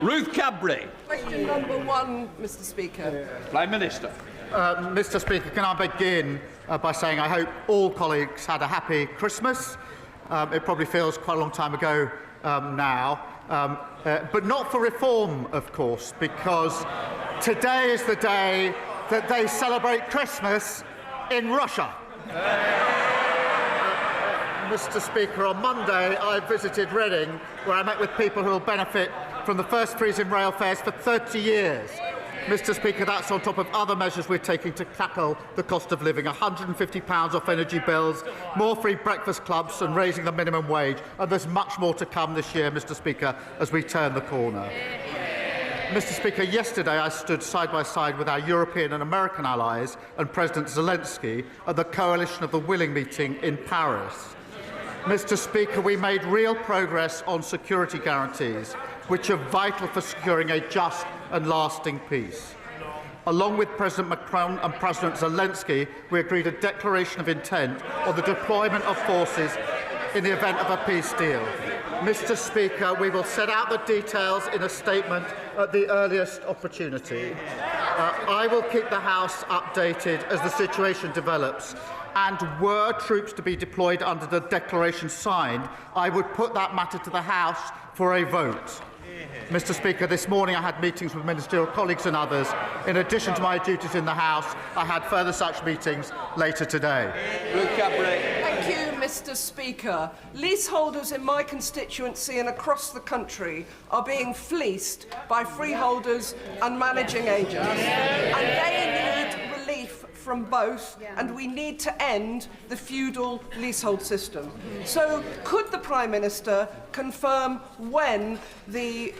Ruth Cadbury. Question number one, Mr. Speaker. Prime Minister. Mr. Speaker, can I begin by saying I hope all colleagues had a happy Christmas. It probably feels quite a long time ago now, but not for reform, of course, because today is the day that they celebrate Christmas in Russia. Mr. Speaker, on Monday I visited Reading, where I met with people who will benefit from the first freeze in rail fares for 30 years. Mr. Speaker, that's on top of other measures we're taking to tackle the cost of living, £150 off energy bills, more free breakfast clubs and raising the minimum wage. And there's much more to come this year, Mr. Speaker, as we turn the corner. Mr. Speaker, yesterday I stood side by side with our European and American allies and President Zelensky at the Coalition of the Willing meeting in Paris. Mr. Speaker, we made real progress on security guarantees, which are vital for securing a just and lasting peace. Along with President Macron and President Zelensky, we agreed a declaration of intent on the deployment of forces in the event of a peace deal. Mr. Speaker, we will set out the details in a statement at the earliest opportunity. I will keep the House updated as the situation develops, and were troops to be deployed under the declaration signed, I would put that matter to the House for a vote. Mr. Speaker, this morning I had meetings with ministerial colleagues and others. In addition to my duties in the House, I had further such meetings later today. Thank you, Mr. Speaker. Leaseholders in my constituency and across the country are being fleeced by freeholders and managing agents. And they need relief from both, and we need to end the feudal leasehold system. So, could the Prime Minister confirm when the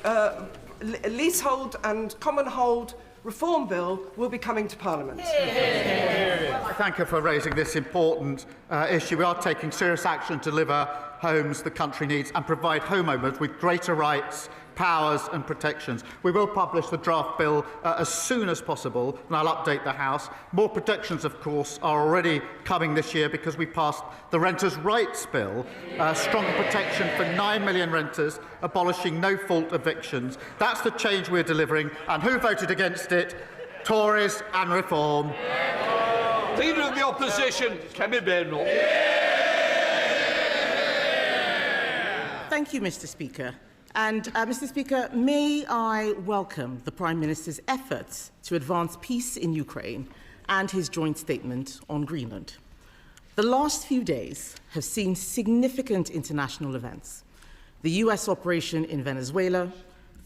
leasehold and common hold reform bill will be coming to Parliament? I thank her for raising this important issue. We are taking serious action to deliver homes the country needs and provide homeowners with greater rights, powers and protections. We will publish the draft bill as soon as possible, and I'll update the House. More protections, of course, are already coming this year because we passed the Renters' Rights Bill, stronger protection for 9 million renters, abolishing no-fault evictions. That's the change we're delivering. And who voted against it? Tories and Reform. Leader of the Opposition, Kemi Badenoch. Thank you, Mr. Speaker. And, Mr. Speaker, may I welcome the Prime Minister's efforts to advance peace in Ukraine and his joint statement on Greenland. The last few days have seen significant international events: the US operation in Venezuela,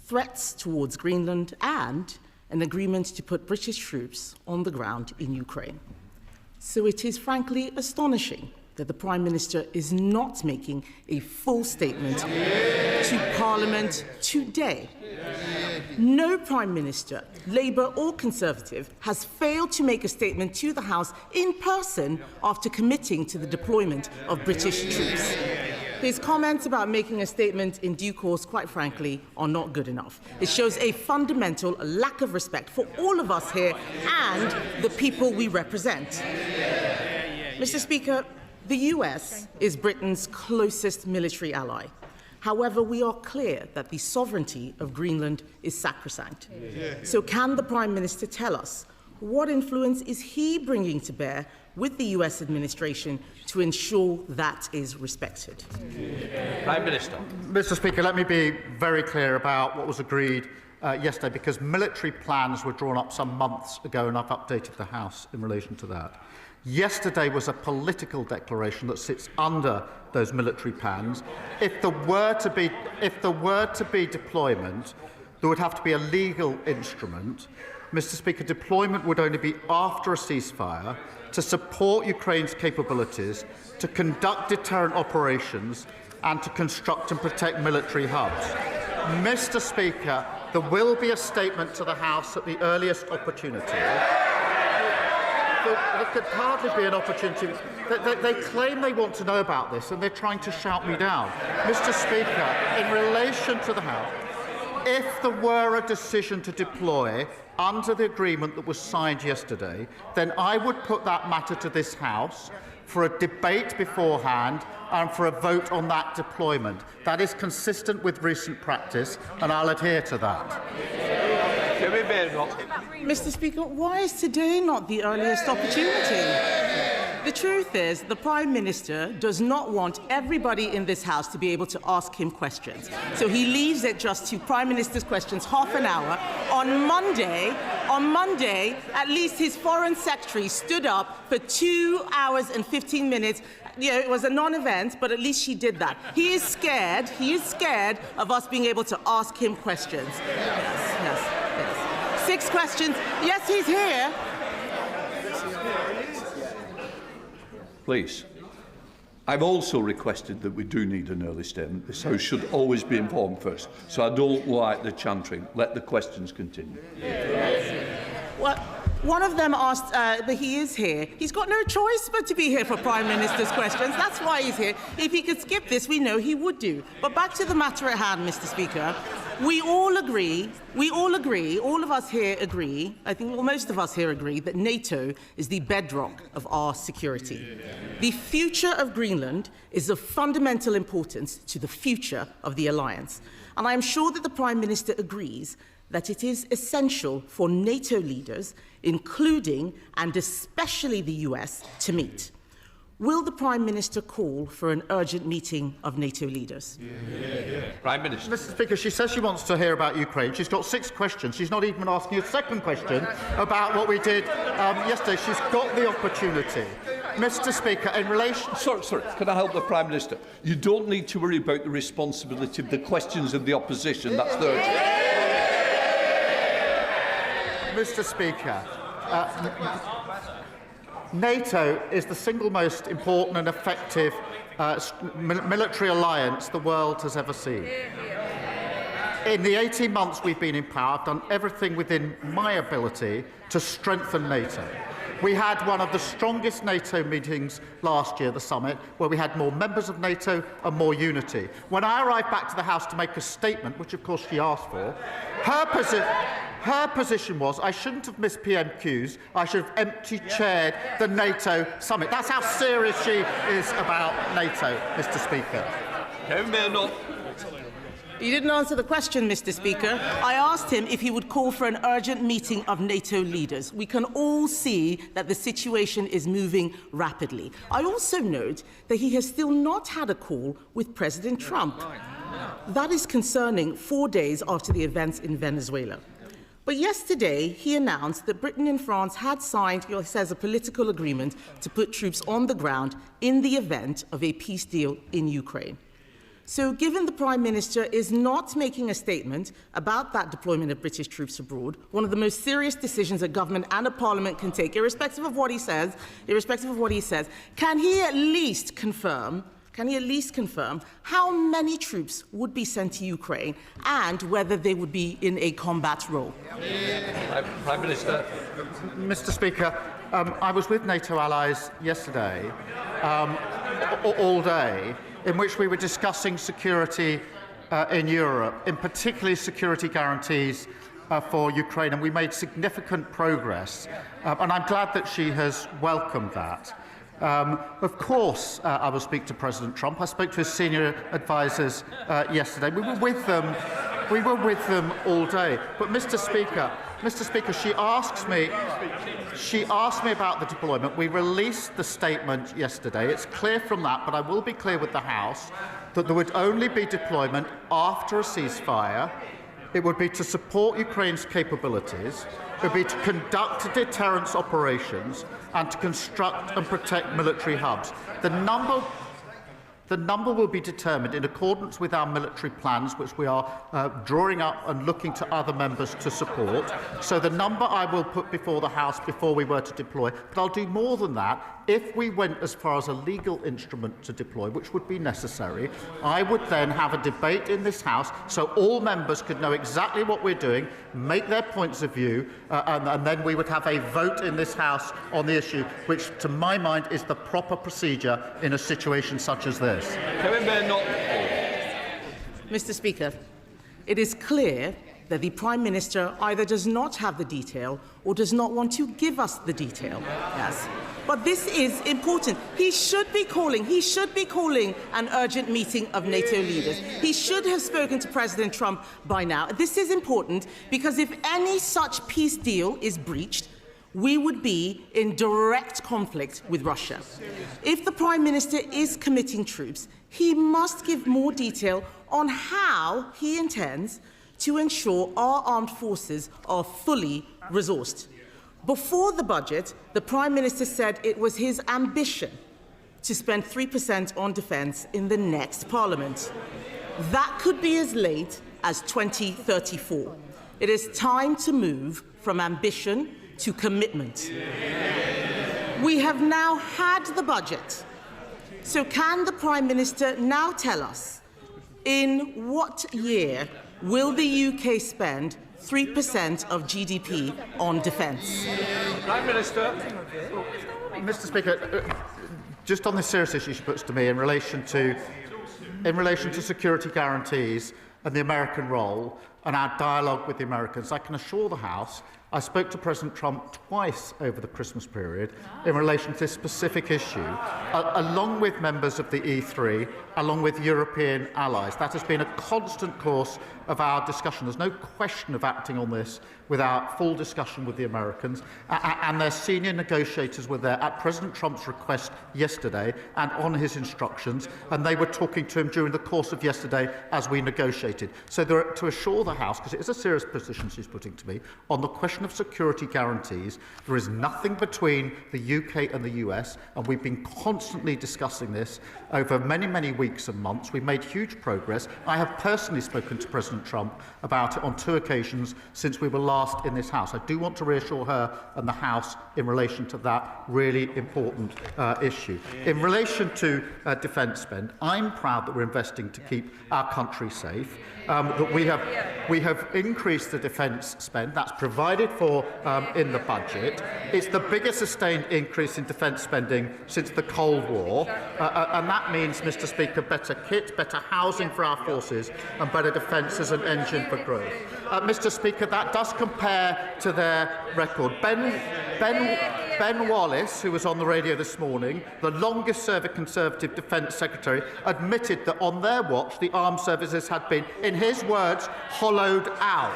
threats towards Greenland, and an agreement to put British troops on the ground in Ukraine. So it is frankly astonishing that the Prime Minister is not making a full statement to Parliament today. No Prime Minister, Labour or Conservative, has failed to make a statement to the House in person after committing to the deployment of British troops. His comments about making a statement in due course, quite frankly, are not good enough. It shows a fundamental lack of respect for all of us here and the people we represent. Mr. Speaker, the US is Britain's closest military ally. However, we are clear that the sovereignty of Greenland is sacrosanct. So can the Prime Minister tell us what influence is he bringing to bear with the US administration to ensure that is respected? Prime Minister. Mr. Speaker, let me be very clear about what was agreed yesterday, because military plans were drawn up some months ago, and I've updated the House in relation to that. Yesterday was a political declaration that sits under those military plans. If there were to be deployment, there would have to be a legal instrument. Mr. Speaker, deployment would only be after a ceasefire to support Ukraine's capabilities, to conduct deterrent operations, and to construct and protect military hubs. Mr. Speaker, there will be a statement to the House at the earliest opportunity. There could hardly be an opportunity. They claim they want to know about this, and they're trying to shout me down. Mr. Speaker, in relation to the House, if there were a decision to deploy under the agreement that was signed yesterday, then I would put that matter to this House for a debate beforehand and for a vote on that deployment. That is consistent with recent practice, and I'll adhere to that. Kemi Badenoch. Mr. Speaker, why is today not the earliest opportunity? The truth is, the Prime Minister does not want everybody in this House to be able to ask him questions. So he leaves it just to Prime Minister's questions half an hour. On Monday, at least his Foreign Secretary stood up for 2 hours and 15 minutes. You know, it was a non-event, but at least she did that. He is scared of us being able to ask him questions. Yes. 6 questions. Yes, he's here. Please. I've also requested that we do need an early statement. This House should always be informed first. So I don't like the chantering. Let the questions continue. Well, one of them asked, but he is here. He's got no choice but to be here for Prime Minister's questions. That's why he's here. If he could skip this, we know he would do. But back to the matter at hand, Mr. Speaker. We all agree, all of us here agree, I think most of us here agree, that NATO is the bedrock of our security. The future of Greenland is of fundamental importance to the future of the alliance. And I am sure that the Prime Minister agrees that it is essential for NATO leaders, including and especially the US, to meet. Will the Prime Minister call for an urgent meeting of NATO leaders? Prime Minister. Mr. Speaker, she says she wants to hear about Ukraine. She's got 6 questions. She's not even asking a second question about what we did yesterday. She's got the opportunity. Mr. Speaker, in relation... Sorry, can I help the Prime Minister? You don't need to worry about the responsibility of the questions of the opposition. That's the urgent. Mr. Speaker, NATO is the single most important and effective military alliance the world has ever seen. In the 18 months we've been in power, I've done everything within my ability to strengthen NATO. We had one of the strongest NATO meetings last year, the summit, where we had more members of NATO and more unity. When I arrived back to the House to make a statement, which of course she asked for, her position was I shouldn't have missed PMQs, I should have empty-chaired the NATO summit. That's how serious she is about NATO, Mr. Speaker. Kemi. You didn't answer the question, Mr. Speaker. I asked him if he would call for an urgent meeting of NATO leaders. We can all see that the situation is moving rapidly. I also note that he has still not had a call with President Trump. That is concerning 4 days after the events in Venezuela. But yesterday, he announced that Britain and France had signed, he says, a political agreement to put troops on the ground in the event of a peace deal in Ukraine. So given the Prime Minister is not making a statement about that deployment of British troops abroad, one of the most serious decisions a government and a parliament can take, irrespective of what he says, can he at least confirm how many troops would be sent to Ukraine and whether they would be in a combat role? Prime Minister. Mr. Speaker, I was with NATO allies yesterday, all day, in which we were discussing security in Europe, in particular security guarantees for Ukraine, and we made significant progress. And I'm glad that she has welcomed that. Of course, I will speak to President Trump. I spoke to his senior advisers yesterday. We were with them all day. But Mr. Speaker, she asked me about the deployment. We released the statement yesterday. It's clear from that, but I will be clear with the House that there would only be deployment after a ceasefire. It would be to support Ukraine's capabilities. It would be to conduct deterrence operations and to construct and protect military hubs. The number will be determined in accordance with our military plans, which we are drawing up and looking to other members to support. So the number I will put before the House before we were to deploy. But I'll do more than that. If we went as far as a legal instrument to deploy, which would be necessary, I would then have a debate in this House so all members could know exactly what we're doing, make their points of view, and then we would have a vote in this House on the issue, which, to my mind, is the proper procedure in a situation such as this. Mr. Speaker, it is clear that the Prime Minister either does not have the detail or does not want to give us the detail. Yes. But this is important. He should be calling an urgent meeting of NATO leaders. He should have spoken to President Trump by now. This is important because if any such peace deal is breached, we would be in direct conflict with Russia. If the Prime Minister is committing troops, he must give more detail on how he intends to ensure our armed forces are fully resourced. Before the budget, the Prime Minister said it was his ambition to spend 3% on defence in the next Parliament. That could be as late as 2034. It is time to move from ambition to commitment. We have now had the budget. So can the Prime Minister now tell us in what year will the UK spend 3% of GDP on defence? Prime Minister. Mr. Speaker, just on this serious issue she puts to me in relation to security guarantees and the American role and our dialogue with the Americans, I can assure the House I spoke to President Trump twice over the Christmas period in relation to this specific issue, along with members of the E3, along with European allies. That has been a constant course of our discussion. There's no question of acting on this without full discussion with the Americans, and their senior negotiators were there at President Trump's request yesterday and on his instructions, and they were talking to him during the course of yesterday as we negotiated. So to assure the House, because it is a serious position she's putting to me, on the question of security guarantees, there is nothing between the UK and the US, and we've been constantly discussing this over many, many weeks and months. We've made huge progress. I have personally spoken to President Trump about it on 2 occasions since we were last in this House. I do want to reassure her and the House in relation to that really important issue. In relation to defence spend, I'm proud that we're investing to keep our country safe, that we have increased the defence spend. That's provided for in the budget. It's the biggest sustained increase in defence spending since the Cold War, and that means, Mr. Speaker, better kit, better housing for our forces and better defence as an engine for growth. Mr. Speaker, that does compare to their record. Ben Wallace, who was on the radio this morning, the longest-serving Conservative Defence Secretary, admitted that on their watch the armed services had been, in his words, hollowed out.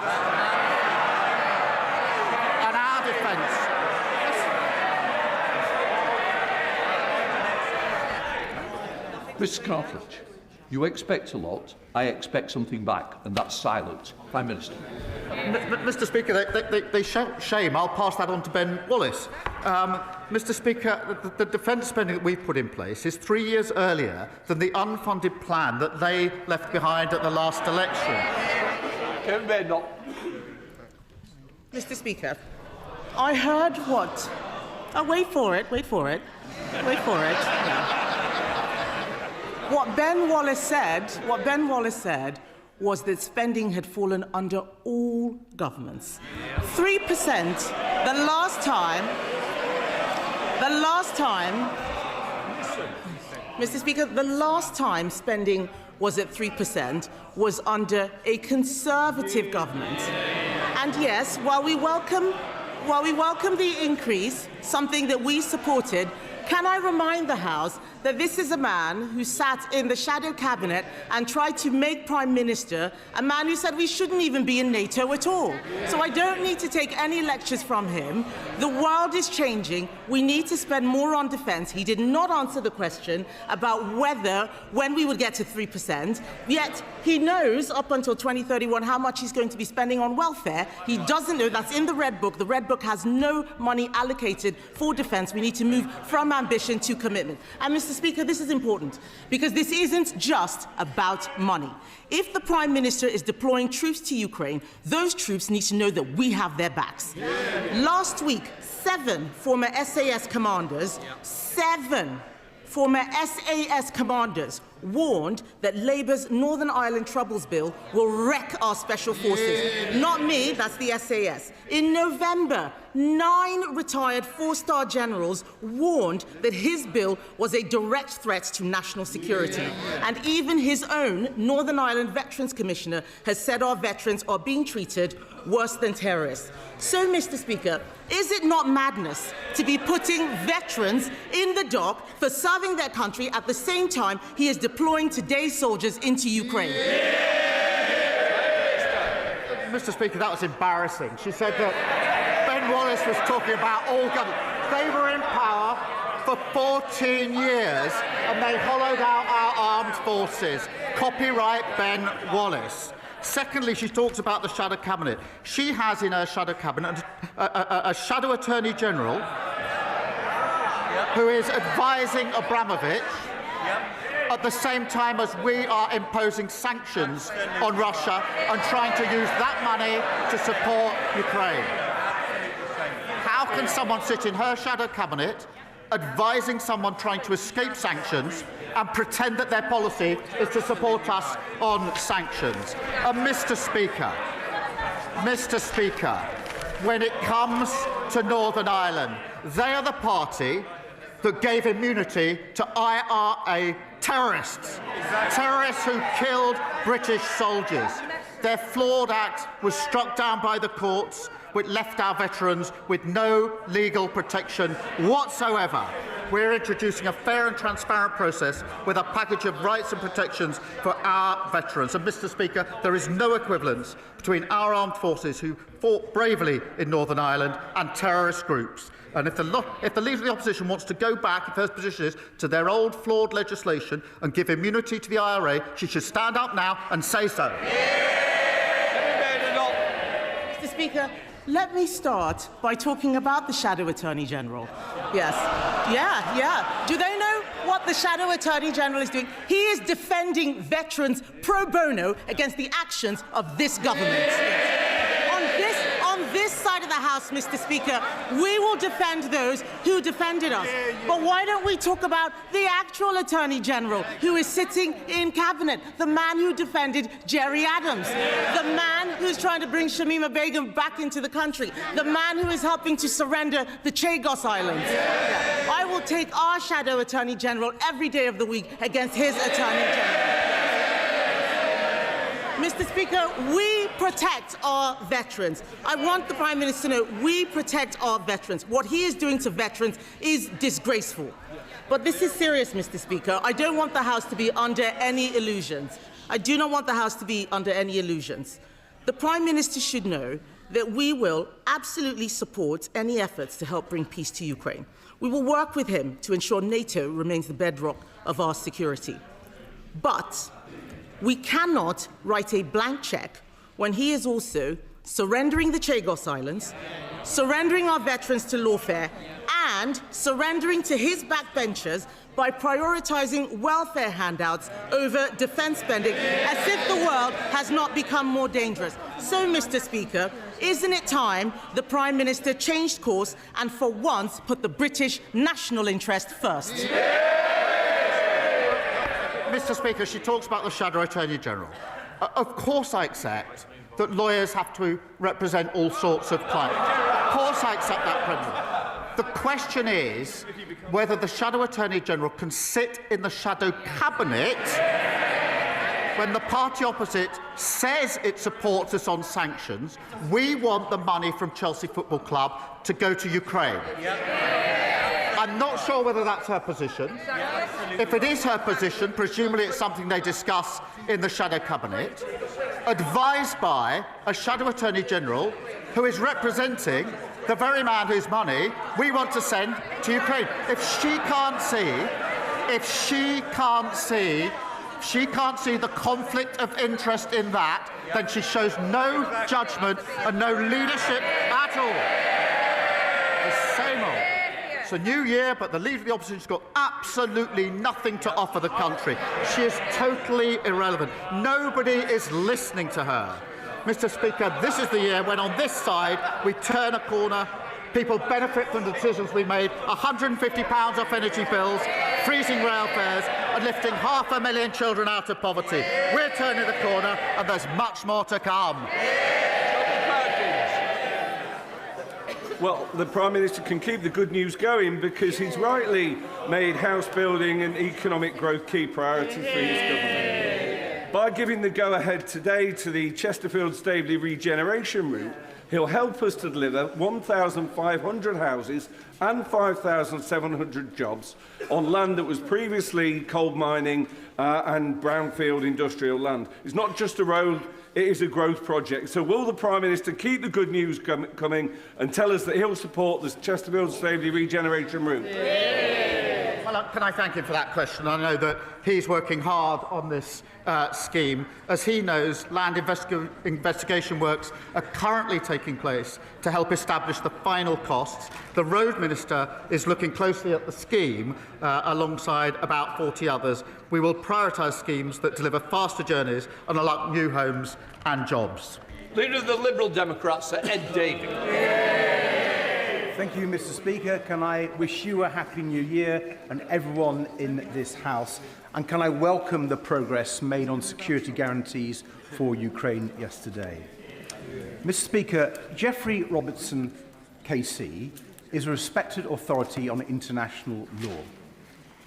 And our defence... Mr. Cartledge, you expect a lot. I expect something back, and that's silence. Prime Minister. Mr. Speaker, they shout shame. I'll pass that on to Ben Wallace. Mr. Speaker, the defence spending that we've put in place is 3 years earlier than the unfunded plan that they left behind at the last election. Badenoch. Mr. Speaker, I heard what... Oh, wait for it. Yeah. What Ben Wallace said was that spending had fallen under all governments. 3%, the last time, Mr. Speaker, the last time spending was at 3% was under a Conservative government. And yes, while we welcome the increase, something that we supported, can I remind the House that this is a man who sat in the shadow cabinet and tried to make Prime Minister a man who said we shouldn't even be in NATO at all. So I don't need to take any lectures from him. The world is changing. We need to spend more on defence. He did not answer the question about when we would get to 3%, yet he knows up until 2031 how much he's going to be spending on welfare. He doesn't know. That's in the Red Book. The Red Book has no money allocated for defence. We need to move from ambition to commitment. And Mr. Speaker, this is important because this isn't just about money. If the Prime Minister is deploying troops to Ukraine, those troops need to know that we have their backs. Last week, 7 former SAS commanders, 7 former SAS commanders warned that Labour's Northern Ireland Troubles Bill will wreck our special forces. Not me, that's the SAS. In November, 9 retired 4-star generals warned that his bill was a direct threat to national security. And even his own Northern Ireland Veterans Commissioner has said our veterans are being treated worse than terrorists. So, Mr. Speaker, is it not madness to be putting veterans in the dock for serving their country at the same time he is deploying today's soldiers into Ukraine? Mr. Speaker, that was embarrassing. She said that Ben Wallace was talking about all government. They were in power for 14 years and they hollowed out our armed forces. Copyright Ben Wallace. Secondly, she talks about the shadow cabinet. She has in her shadow cabinet a shadow attorney general who is advising Abramovich at the same time as we are imposing sanctions on Russia and trying to use that money to support Ukraine. How can someone sit in her shadow cabinet advising someone trying to escape sanctions and pretend that their policy is to support us on sanctions? And Mr. Speaker, when it comes to Northern Ireland, they are the party that gave immunity to IRA terrorists, terrorists who killed British soldiers. Their flawed act was struck down by the courts, which left our veterans with no legal protection whatsoever. We're introducing a fair and transparent process with a package of rights and protections for our veterans. And, Mr. Speaker, there is no equivalence between our armed forces who fought bravely in Northern Ireland and terrorist groups. And if the Leader of the Opposition wants to go back, if her position is, to their old flawed legislation and give immunity to the IRA, she should stand up now and say so. Mr. Speaker, let me start by talking about the Shadow Attorney General. Yes. Yeah. Do they know what the Shadow Attorney General is doing? He is defending veterans pro bono against the actions of this government. On this side of the House, Mr. Speaker, we will defend those who defended us. But why don't we talk about the actual Attorney General who is sitting in Cabinet, the man who defended Jerry Adams, the man who's trying to bring Shamima Begum back into the country, the man who is helping to surrender the Chagos Islands. I will take our Shadow Attorney General every day of the week against his Attorney General. Mr. Speaker, we protect our veterans. I want the Prime Minister to know we protect our veterans. What he is doing to veterans is disgraceful. But this is serious, Mr. Speaker. I don't want the House to be under any illusions. I do not want the House to be under any illusions. The Prime Minister should know that we will absolutely support any efforts to help bring peace to Ukraine. We will work with him to ensure NATO remains the bedrock of our security. But we cannot write a blank cheque when he is also surrendering the Chagos Islands, surrendering our veterans to lawfare, and surrendering to his backbenchers by prioritising welfare handouts over defence spending, as if the world has not become more dangerous. So, Mr. Speaker, isn't it time the Prime Minister changed course and for once put the British national interest first? Mr. Speaker, she talks about the Shadow Attorney General. Of course I accept that lawyers have to represent all sorts of clients. Of course I accept that principle. The question is whether the Shadow Attorney General can sit in the Shadow Cabinet when the party opposite says it supports us on sanctions. We want the money from Chelsea Football Club to go to Ukraine. I'm not sure whether that's her position. If it is her position, presumably it's something they discuss in the Shadow Cabinet, advised by a Shadow Attorney General who is representing the very man whose money we want to send to Ukraine. If she can't see the conflict of interest in that, then she shows no judgment and no leadership at all. The same old. It's a new year, but the Leader of the Opposition's got absolutely nothing to offer the country. She is totally irrelevant. Nobody is listening to her. Mr. Speaker, this is the year when on this side we turn a corner. People benefit from the decisions we made, £150 off energy bills, freezing rail fares and lifting 500,000 children out of poverty. We're turning the corner and there's much more to come. Well, the Prime Minister can keep the good news going because he's rightly made house building and economic growth key priorities for his government. By giving the go-ahead today to the Chesterfield-Staveley regeneration route, he'll help us to deliver 1,500 houses and 5,700 jobs on land that was previously coal mining and brownfield industrial land. It's not just a road, it is a growth project. So will the Prime Minister keep the good news coming and tell us that he'll support the Chesterfield-Staveley regeneration route? Well, can I thank him for that question? I know that he's working hard on this scheme. As he knows, land investigation works are currently taking place to help establish the final costs. The Road Minister is looking closely at the scheme alongside about 40 others. We will prioritise schemes that deliver faster journeys and unlock new homes and jobs. Leader of the Liberal Democrats, Sir Ed Davey. Thank you, Mr. Speaker. Can I wish you a Happy New Year and everyone in this House? And can I welcome the progress made on security guarantees for Ukraine yesterday? Mr. Speaker, Geoffrey Robertson, KC, is a respected authority on international law.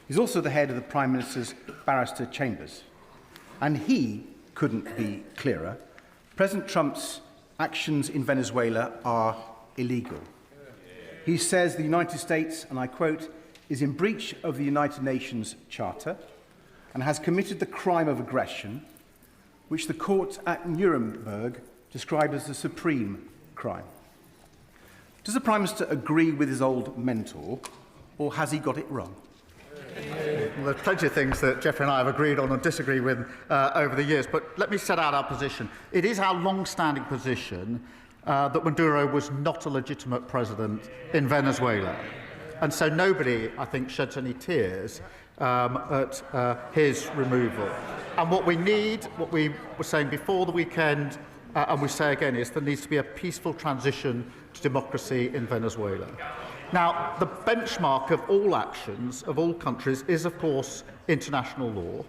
He's also the head of the Prime Minister's barrister chambers. And he couldn't be clearer. President Trump's actions in Venezuela are illegal. He says the United States, and I quote, is in breach of the United Nations Charter and has committed the crime of aggression, which the court at Nuremberg described as the supreme crime. Does the Prime Minister agree with his old mentor, or has he got it wrong? Well, there's plenty of things that Geoffrey and I have agreed on and disagree with over the years, but let me set out our position. It is our long-standing position that Maduro was not a legitimate president in Venezuela. And so nobody, I think, sheds any tears at his removal. And what we need, what we were saying before the weekend, and we say again, is there needs to be a peaceful transition to democracy in Venezuela. Now, the benchmark of all actions of all countries is, of course, international law,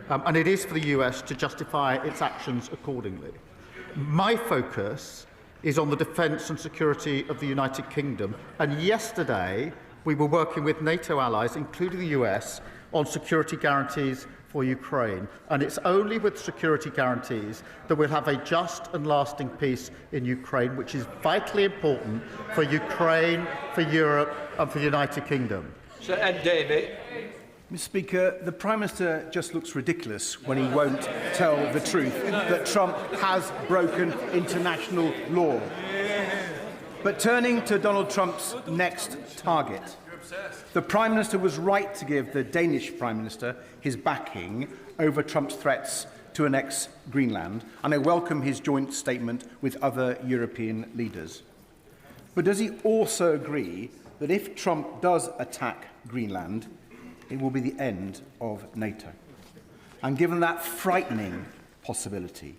and it is for the US to justify its actions accordingly. My focus is on the defence and security of the United Kingdom, and yesterday we were working with NATO allies, including the US, on security guarantees for Ukraine. And it's only with security guarantees that we'll have a just and lasting peace in Ukraine, which is vitally important for Ukraine, for Europe and for the United Kingdom. Sir Ed Davey. Mr. Speaker, the Prime Minister just looks ridiculous when he won't tell the truth that Trump has broken international law. But turning to Donald Trump's next target, the Prime Minister was right to give the Danish Prime Minister his backing over Trump's threats to annex Greenland, and I welcome his joint statement with other European leaders. But does he also agree that if Trump does attack Greenland, it will be the end of NATO? And given that frightening possibility,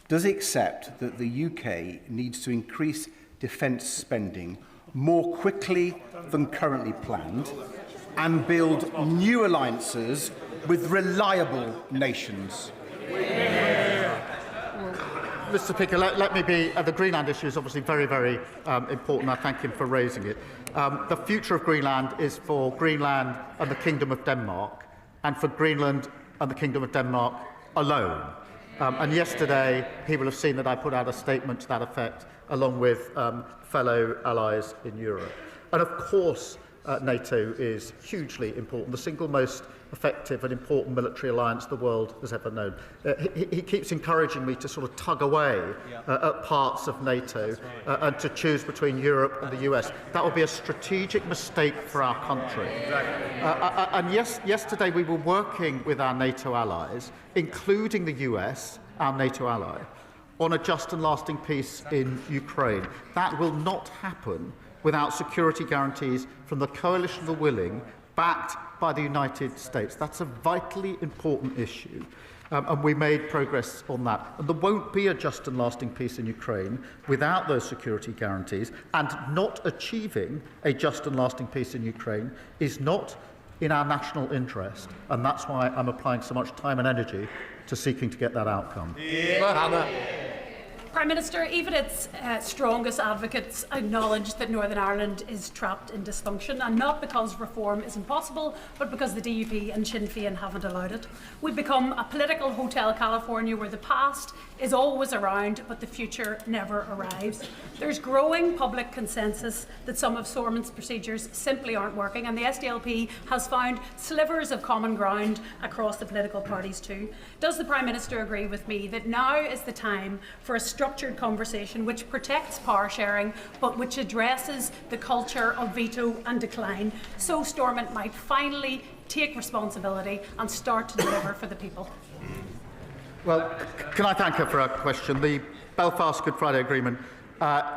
does he accept that the UK needs to increase defence spending more quickly than currently planned and build new alliances with reliable nations? Mr. Speaker, let me be. The Greenland issue is obviously very, very important. I thank him for raising it. The future of Greenland is for Greenland and the Kingdom of Denmark, and for Greenland and the Kingdom of Denmark alone. And yesterday, he will have seen that I put out a statement to that effect, along with fellow allies in Europe. And of course, NATO is hugely important, the single most effective and important military alliance the world has ever known. He keeps encouraging me to sort of tug away at parts of NATO and to choose between Europe and the US. That would be a strategic mistake for our country. And yesterday we were working with our NATO allies, including the US, our NATO ally, on a just and lasting peace in Ukraine. That will not happen without security guarantees from the coalition of the willing, backed by the United States. That's a vitally important issue, and we made progress on that. And there won't be a just and lasting peace in Ukraine without those security guarantees, and not achieving a just and lasting peace in Ukraine is not in our national interest, and that's why I'm applying so much time and energy to seeking to get that outcome. Prime Minister, even its strongest advocates acknowledge that Northern Ireland is trapped in dysfunction, and not because reform is impossible, but because the DUP and Sinn Féin haven't allowed it. We've become a political Hotel California where the past is always around, but the future never arrives. There's growing public consensus that some of Stormont's procedures simply aren't working, and the SDLP has found slivers of common ground across the political parties too. Does the Prime Minister agree with me that now is the time for a structured conversation which protects power sharing but which addresses the culture of veto and decline, so Stormont might finally take responsibility and start to deliver for the people? Well, can I thank her for her question? The Belfast Good Friday Agreement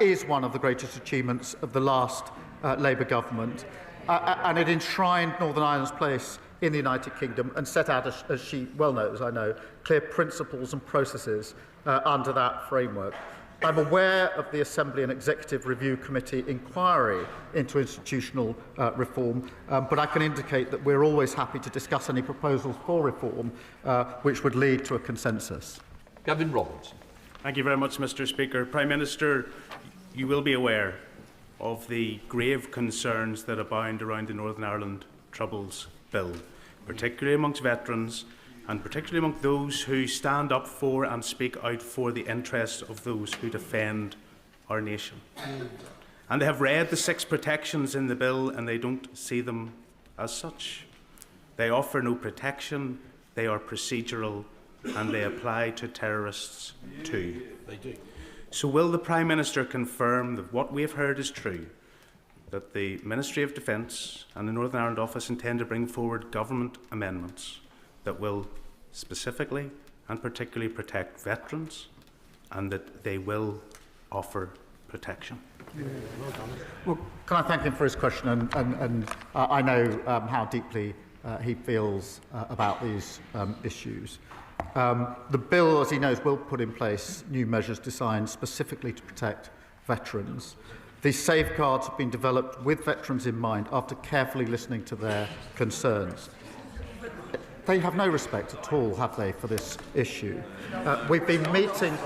is one of the greatest achievements of the last Labour government, and it enshrined Northern Ireland's place in the United Kingdom and set out, as she well knows, I know, clear principles and processes under that framework. I'm aware of the Assembly and Executive Review Committee inquiry into institutional reform, but I can indicate that we're always happy to discuss any proposals for reform which would lead to a consensus. Gavin Robertson. Thank you very much, Mr. Speaker. Prime Minister, you will be aware of the grave concerns that abound around the Northern Ireland Troubles Bill, particularly amongst veterans and particularly among those who stand up for and speak out for the interests of those who defend our nation. And they have read the 6 protections in the bill and they don't see them as such. They offer no protection, they are procedural, and they apply to terrorists too. They do. So will the Prime Minister confirm that what we have heard is true, that the Ministry of Defence and the Northern Ireland Office intend to bring forward government amendments that will specifically and particularly protect veterans, and that they will offer protection? Well, can I thank him for his question, and I know how deeply he feels about these issues. The bill, as he knows, will put in place new measures designed specifically to protect veterans. These safeguards have been developed with veterans in mind after carefully listening to their concerns. They have no respect at all, have they, for this issue? We've been meeting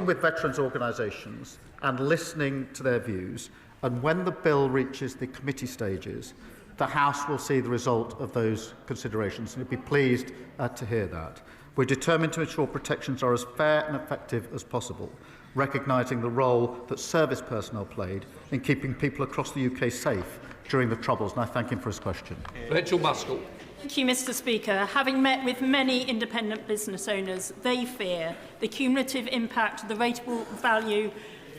with veterans' organisations and listening to their views, and when the bill reaches the committee stages, the House will see the result of those considerations, and you'll be pleased to hear that. We're determined to ensure protections are as fair and effective as possible, recognising the role that service personnel played in keeping people across the UK safe during the Troubles, and I thank him for his question. Rachel Maskell. Thank you, Mr. Speaker. Having met with many independent business owners, they fear the cumulative impact of the rateable value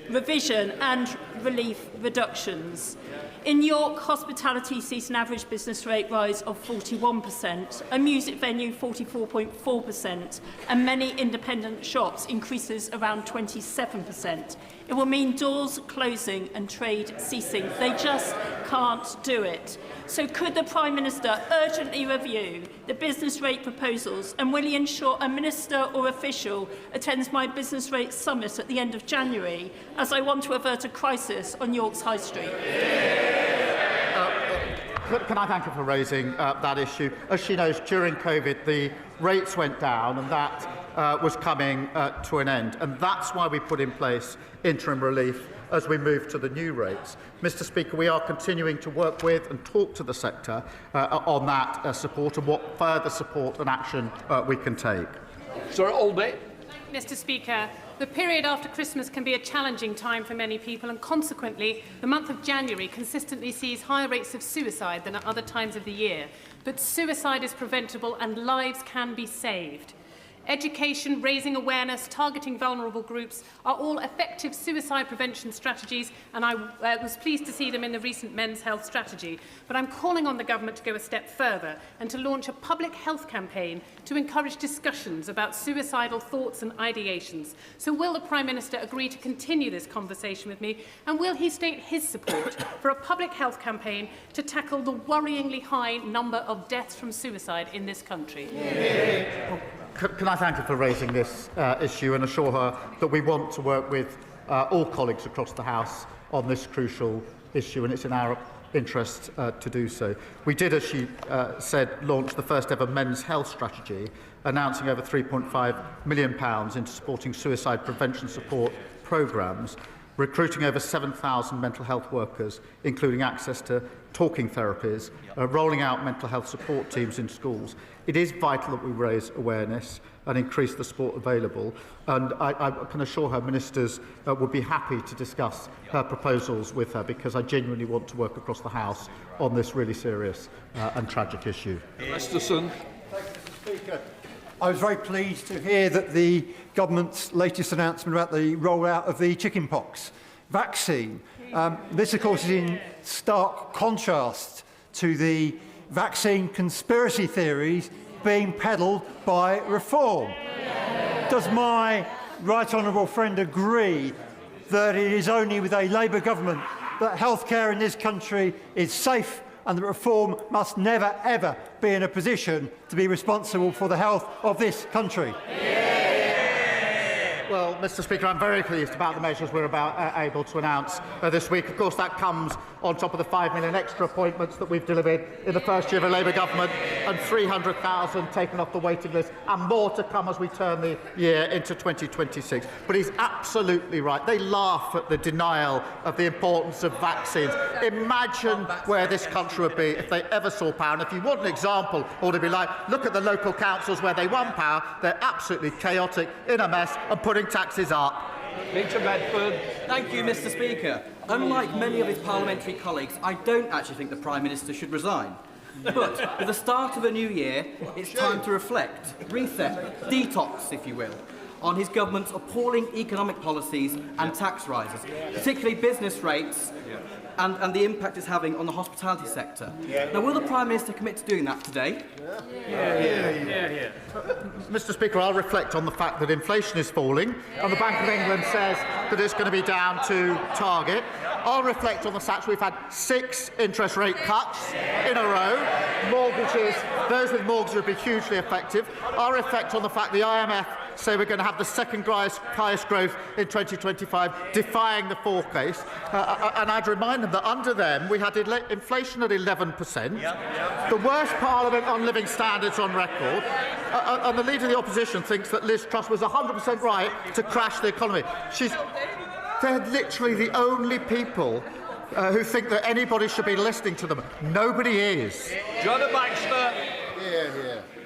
revision and relief reductions. In York, hospitality sees an average business rate rise of 41%, a music venue 44.4%, and many independent shops increases around 27%. It will mean doors closing and trade ceasing. They just can't do it. So could the Prime Minister urgently review the business rate proposals, and will he ensure a minister or official attends my business rate summit at the end of January, as I want to avert a crisis on York's High Street? Can I thank her for raising that issue? As she knows, during COVID, the rates went down, and that was coming to an end. And that's why we put in place interim relief as we move to the new rates. Mr. Speaker, we are continuing to work with and talk to the sector on that support and what further support and action we can take. Sir Alday. Mr. Speaker, the period after Christmas can be a challenging time for many people, and consequently, the month of January consistently sees higher rates of suicide than at other times of the year. But suicide is preventable and lives can be saved. Education, raising awareness, targeting vulnerable groups are all effective suicide prevention strategies, and I was pleased to see them in the recent Men's Health Strategy. But I'm calling on the Government to go a step further and to launch a public health campaign to encourage discussions about suicidal thoughts and ideations. So will the Prime Minister agree to continue this conversation with me, and will he state his support for a public health campaign to tackle the worryingly high number of deaths from suicide in this country? Can I thank her for raising this issue and assure her that we want to work with all colleagues across the House on this crucial issue, and it's in our interest to do so. We did, as she said, launch the first ever men's health strategy, announcing over £3.5 million into supporting suicide prevention support programmes, recruiting over 7,000 mental health workers, including access to talking therapies, rolling out mental health support teams in schools. It is vital that we raise awareness and increase the support available, and I can assure her ministers would be happy to discuss her proposals with her, because I genuinely want to work across the House on this really serious and tragic issue. Masterson. Thank you, Mr. Speaker. I was very pleased to hear that the government's latest announcement about the rollout of the chickenpox vaccine. This, of course, is in stark contrast to the vaccine conspiracy theories being peddled by Reform. Does my right honourable friend agree that it is only with a Labour government that healthcare in this country is safe, and that Reform must never, ever be in a position to be responsible for the health of this country? Well, Mr. Speaker, I'm very pleased about the measures we're able to announce this week. Of course, that comes on top of the 5 million extra appointments that we've delivered in the first year of a Labour government, and 300,000 taken off the waiting list, and more to come as we turn the year into 2026. But he's absolutely right. They laugh at the denial of the importance of vaccines. Imagine where this country would be if they ever saw power. And if you want an example, or to be like, look at the local councils where they won power. They're absolutely chaotic, in a mess, and putting taxes up. Peter Bedford. Thank you, Mr. Speaker. Unlike many of his parliamentary colleagues, I don't actually think the Prime Minister should resign. But with the start of a new year, it's time to reflect, reset, detox, if you will, on his government's appalling economic policies and tax rises, particularly business rates and the impact it's having on the hospitality sector. Now, will the Prime Minister commit to doing that today? Mr. Speaker, I'll reflect on the fact that inflation is falling, and the Bank of England says that it's going to be down to target. I'll reflect on the fact we've had 6 interest rate cuts in a row. Mortgages, those with mortgages will be hugely effective. I'll reflect on the fact the IMF say we're going to have the second highest growth in 2025, defying the forecast. And I'd remind them that under them we had inflation at 11%, the worst Parliament on living standards on record, and the Leader of the Opposition thinks that Liz Truss was 100% right to crash the economy. They're literally the only people who think that anybody should be listening to them. Nobody is. John Baxter.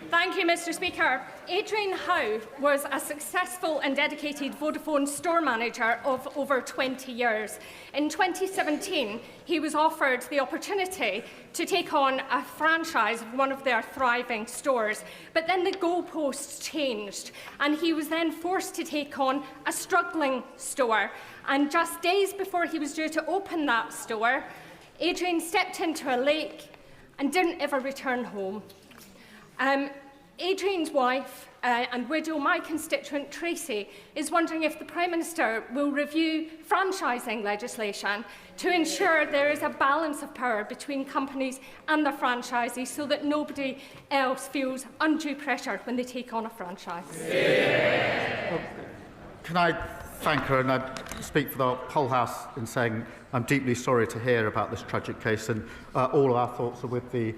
Thank you, Mr. Speaker. Adrian Howe was a successful and dedicated Vodafone store manager of over 20 years. In 2017, he was offered the opportunity to take on a franchise of one of their thriving stores. But then the goalposts changed, and he was then forced to take on a struggling store. And just days before he was due to open that store, Adrian stepped into a lake and didn't ever return home. Adrian's wife and widow, my constituent Tracy, is wondering if the Prime Minister will review franchising legislation to ensure there is a balance of power between companies and their franchisees, so that nobody else feels undue pressure when they take on a franchise. Well, can I thank her, and I speak for the whole House in saying I'm deeply sorry to hear about this tragic case, and all our thoughts are with the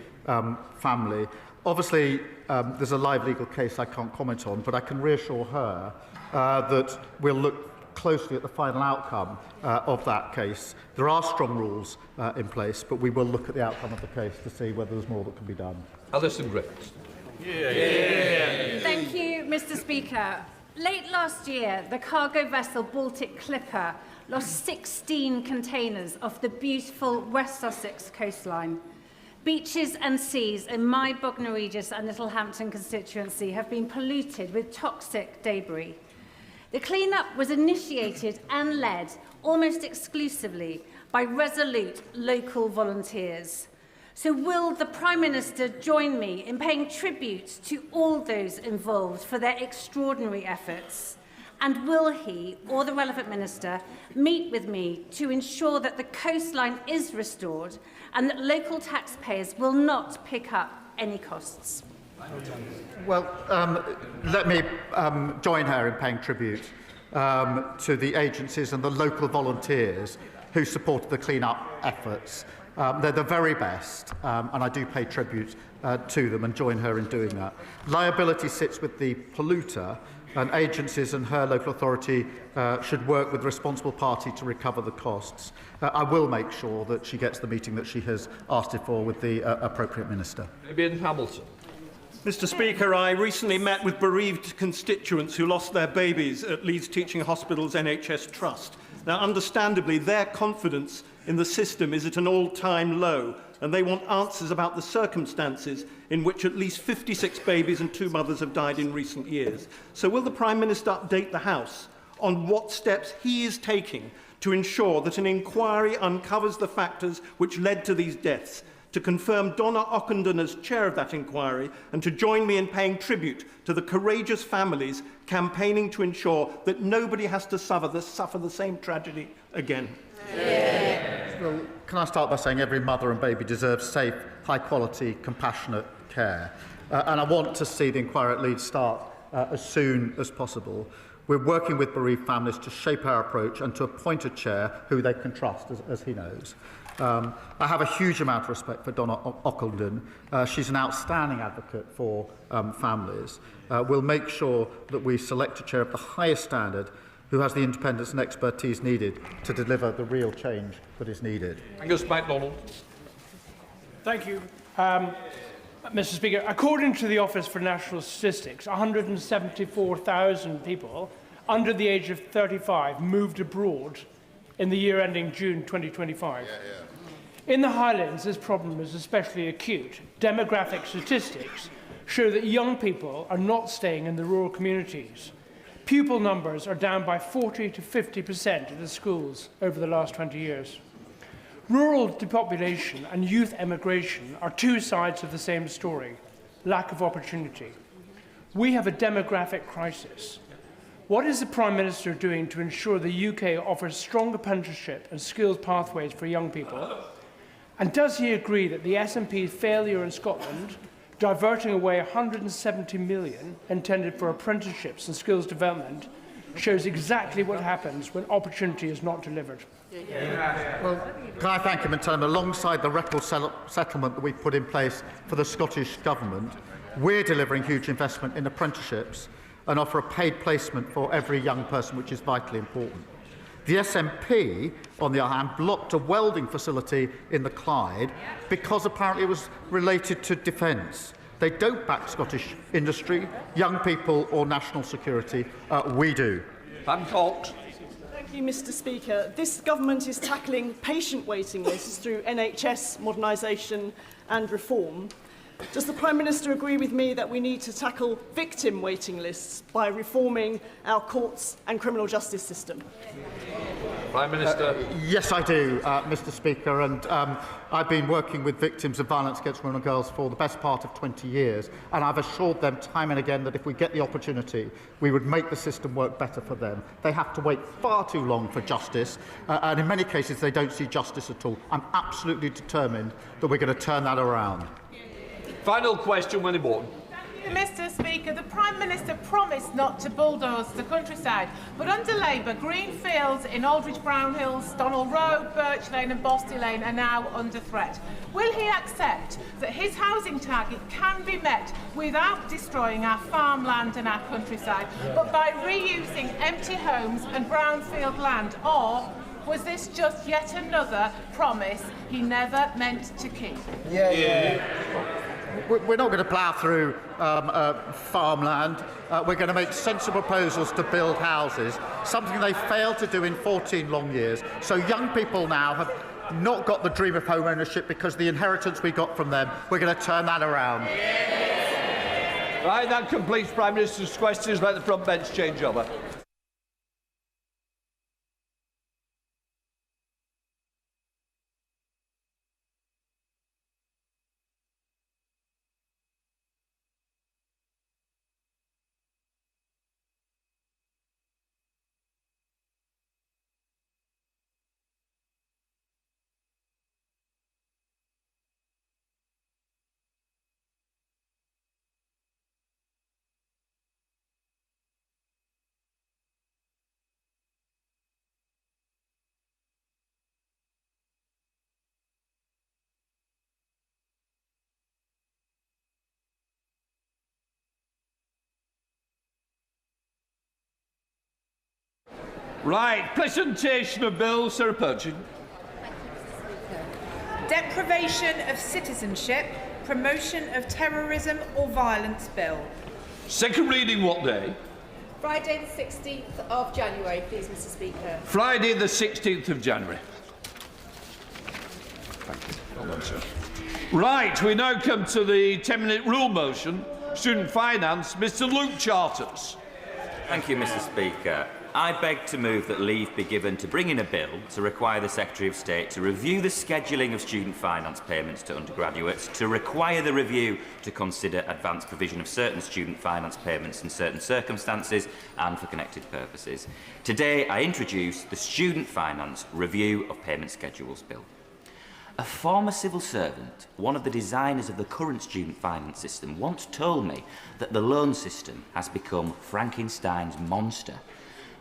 family. Obviously, there's a live legal case I can't comment on, but I can reassure her that we'll look closely at the final outcome of that case. There are strong rules in place, but we will look at the outcome of the case to see whether there's more that can be done. Alison Griffiths. Thank you, Mr. Speaker. Late last year, the cargo vessel Baltic Clipper lost 16 containers off the beautiful West Sussex coastline. Beaches and seas in my Bognor Regis and Littlehampton constituency have been polluted with toxic debris. The clean-up was initiated and led almost exclusively by resolute local volunteers. So will the Prime Minister join me in paying tribute to all those involved for their extraordinary efforts? And will he, or the relevant minister, meet with me to ensure that the coastline is restored and that local taxpayers will not pick up any costs? Well, let me join her in paying tribute to the agencies and the local volunteers who supported the clean-up efforts. They're the very best, and I do pay tribute to them and join her in doing that. Liability sits with the polluter, and agencies and her local authority should work with the responsible party to recover the costs. I will make sure that she gets the meeting that she has asked it for with the appropriate minister. Ian Hamilton. Mr. Speaker, I recently met with bereaved constituents who lost their babies at Leeds Teaching Hospital's NHS Trust. Now, understandably, their confidence in the system is at an all-time low, and they want answers about the circumstances in which at least 56 babies and 2 mothers have died in recent years. So will the Prime Minister update the House on what steps he is taking to ensure that an inquiry uncovers the factors which led to these deaths, to confirm Donna Ockenden as chair of that inquiry, and to join me in paying tribute to the courageous families campaigning to ensure that nobody has to suffer the same tragedy again? Well, can I start by saying every mother and baby deserves safe, high-quality, compassionate care. And I want to see the inquiry at Leeds start as soon as possible. We're working with bereaved families to shape our approach and to appoint a chair who they can trust, as he knows. I have a huge amount of respect for Donna Ockenden. She's an outstanding advocate for families. We'll make sure that we select a chair of the highest standard who has the independence and expertise needed to deliver the real change that is needed. Angus MacDonald. Thank you. Mr. Speaker, according to the Office for National Statistics, 174,000 people under the age of 35 moved abroad in the year ending June 2025. In the Highlands, this problem is especially acute. Demographic statistics show that young people are not staying in the rural communities. Pupil numbers are down by 40 to 50% in the schools over the last 20 years. Rural depopulation and youth emigration are two sides of the same story: lack of opportunity. We have a demographic crisis. What is the Prime Minister doing to ensure the UK offers strong apprenticeship and skills pathways for young people? And does he agree that the SNP's failure in Scotland, diverting away 170 million intended for apprenticeships and skills development, shows exactly what happens when opportunity is not delivered? Well, can I thank him and tell him, alongside the record settlement that we put in place for the Scottish Government, we're delivering huge investment in apprenticeships and offer a paid placement for every young person, which is vitally important. The SNP, on the other hand, blocked a welding facility in the Clyde because apparently it was related to defence. They don't back Scottish industry, young people or national security. We do. Pam Cox. Thank you, Mr. Speaker. This government is tackling patient waiting lists through NHS modernisation and reform. Does the Prime Minister agree with me that we need to tackle victim waiting lists by reforming our courts and criminal justice system? Prime Minister. Yes, I do, Mr. Speaker, and I've been working with victims of violence against women and girls for the best part of 20 years, and I've assured them time and again that if we get the opportunity, we would make the system work better for them. They have to wait far too long for justice, and in many cases they don't see justice at all. I'm absolutely determined that we're going to turn that around. Final question, Winnie Morton. Mr. Speaker, the Prime Minister promised not to bulldoze the countryside, but under Labour, green fields in Aldridge Brownhills, Donald Road, Birch Lane and Bosty Lane are now under threat. Will he accept that his housing target can be met without destroying our farmland and our countryside, but by reusing empty homes and brownfield land, or was this just yet another promise he never meant to keep? We're not going to plough through farmland. We're going to make sensible proposals to build houses, something they failed to do in 14 long years. So young people now have not got the dream of home ownership because of the inheritance we got from them. We're going to turn that around. Right, that completes Prime Minister's questions. Let the front bench change over. Right, presentation of bills, Sarah Purchin. Deprivation of citizenship, promotion of terrorism or violence bill. Second reading what day? Friday the 16th of January, please, Mr Speaker. Friday the 16th of January. Thank you. Well done, sir. Right, we now come to the 10-minute rule motion. Student Finance, Mr Luke Charters. Thank you, Mr Speaker. I beg to move that leave be given to bring in a bill to require the Secretary of State to review the scheduling of student finance payments to undergraduates, to require the review to consider advanced provision of certain student finance payments in certain circumstances and for connected purposes. Today, I introduce the Student Finance Review of Payment Schedules Bill. A former civil servant, one of the designers of the current student finance system, once told me that the loan system has become Frankenstein's monster.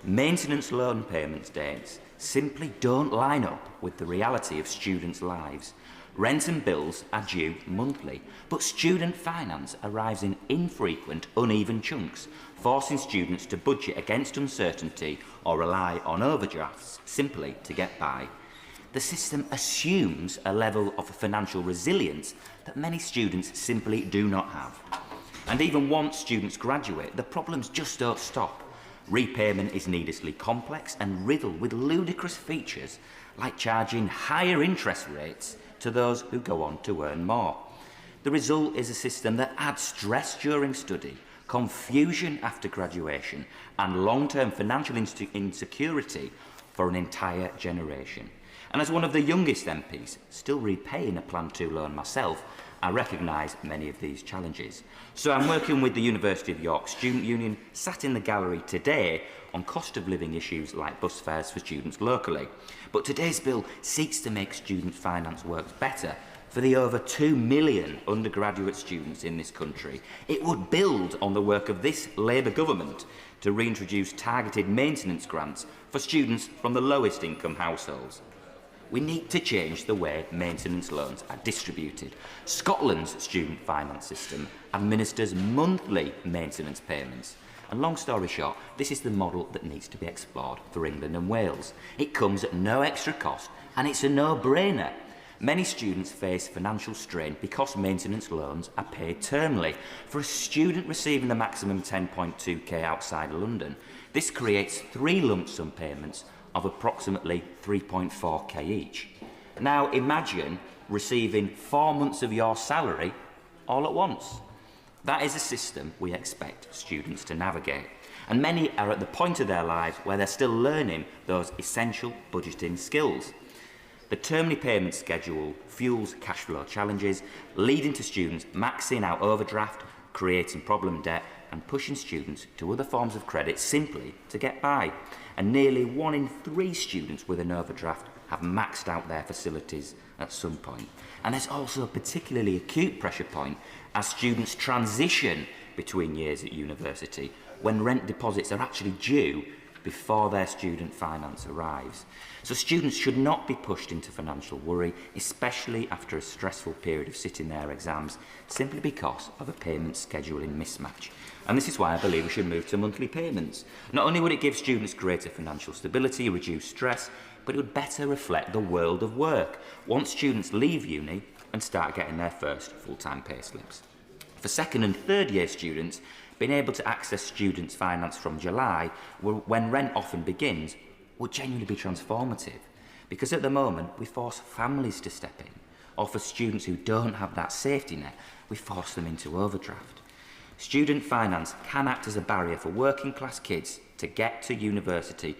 Maintenance loan payment dates simply don't line up with the reality of students' lives. Rent and bills are due monthly, but student finance arrives in infrequent, uneven chunks, forcing students to budget against uncertainty or rely on overdrafts simply to get by. The system assumes a level of financial resilience that many students simply do not have. And even once students graduate, the problems just don't stop. Repayment is needlessly complex and riddled with ludicrous features, like charging higher interest rates to those who go on to earn more. The result is a system that adds stress during study, confusion after graduation, and long-term financial insecurity for an entire generation. And as one of the youngest MPs, still repaying a Plan 2 loan myself, I recognise many of these challenges. So I'm working with the University of York Student Union, sat in the gallery today on cost of living issues like bus fares for students locally. But today's bill seeks to make student finance work better for the over 2 million undergraduate students in this country. It would build on the work of this Labour government to reintroduce targeted maintenance grants for students from the lowest income households. We need to change the way maintenance loans are distributed. Scotland's student finance system administers monthly maintenance payments. And long story short, this is the model that needs to be explored for England and Wales. It comes at no extra cost and it's a no-brainer. Many students face financial strain because maintenance loans are paid termly. For a student receiving the maximum 10.2k outside London, this creates 3 lump sum payments of approximately 3.4k each. Now imagine receiving 4 months of your salary all at once. That is a system we expect students to navigate. And many are at the point of their lives where they're still learning those essential budgeting skills. The termly payment schedule fuels cash flow challenges, leading to students maxing out overdraft, creating problem debt and pushing students to other forms of credit simply to get by. And nearly 1 in 3 students with an overdraft have maxed out their facilities at some point. And there's also a particularly acute pressure point as students transition between years at university, when rent deposits are actually due before their student finance arrives. So students should not be pushed into financial worry, especially after a stressful period of sitting their exams, simply because of a payment scheduling mismatch. And this is why I believe we should move to monthly payments. Not only would it give students greater financial stability, reduce stress, but it would better reflect the world of work once students leave uni and start getting their first full-time payslips. For second and third year students, being able to access students' finance from July, when rent often begins, would genuinely be transformative. Because at the moment, we force families to step in, or for students who don't have that safety net, we force them into overdraft. Student finance can act as a barrier for working class kids to get to university,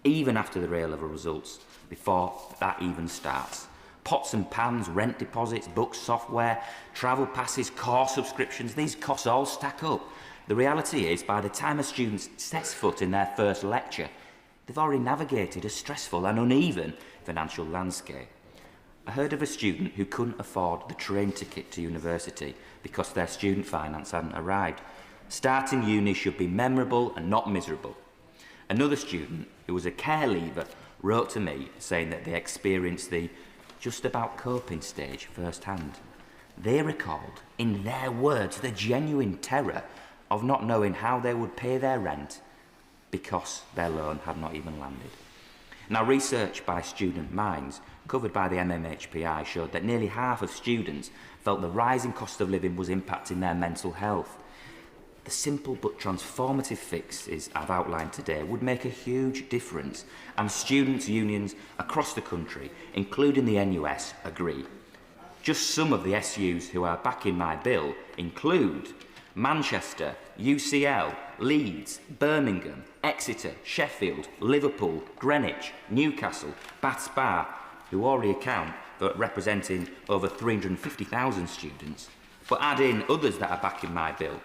even after the A-level results, before that even starts. Pots and pans, rent deposits, books, software, travel passes, course subscriptions, these costs all stack up. The reality is, by the time a student sets foot in their first lecture, they've already navigated a stressful and uneven financial landscape. I heard of a student who couldn't afford the train ticket to university because their student finance hadn't arrived. Starting uni should be memorable and not miserable. Another student, who was a care leaver, wrote to me saying that they experienced the just about coping stage firsthand. They recalled, in their words, the genuine terror of not knowing how they would pay their rent because their loan had not even landed. Now, research by Student Minds, covered by the MMHPI, showed that nearly half of students felt the rising cost of living was impacting their mental health. The simple but transformative fixes I've outlined today would make a huge difference, and students' unions across the country, including the NUS, agree. Just some of the SUs who are backing my bill include Manchester, UCL, Leeds, Birmingham, Exeter, Sheffield, Liverpool, Greenwich, Newcastle, Bath Spa, who already account for representing over 350,000 students. But add in others that are backing my bill: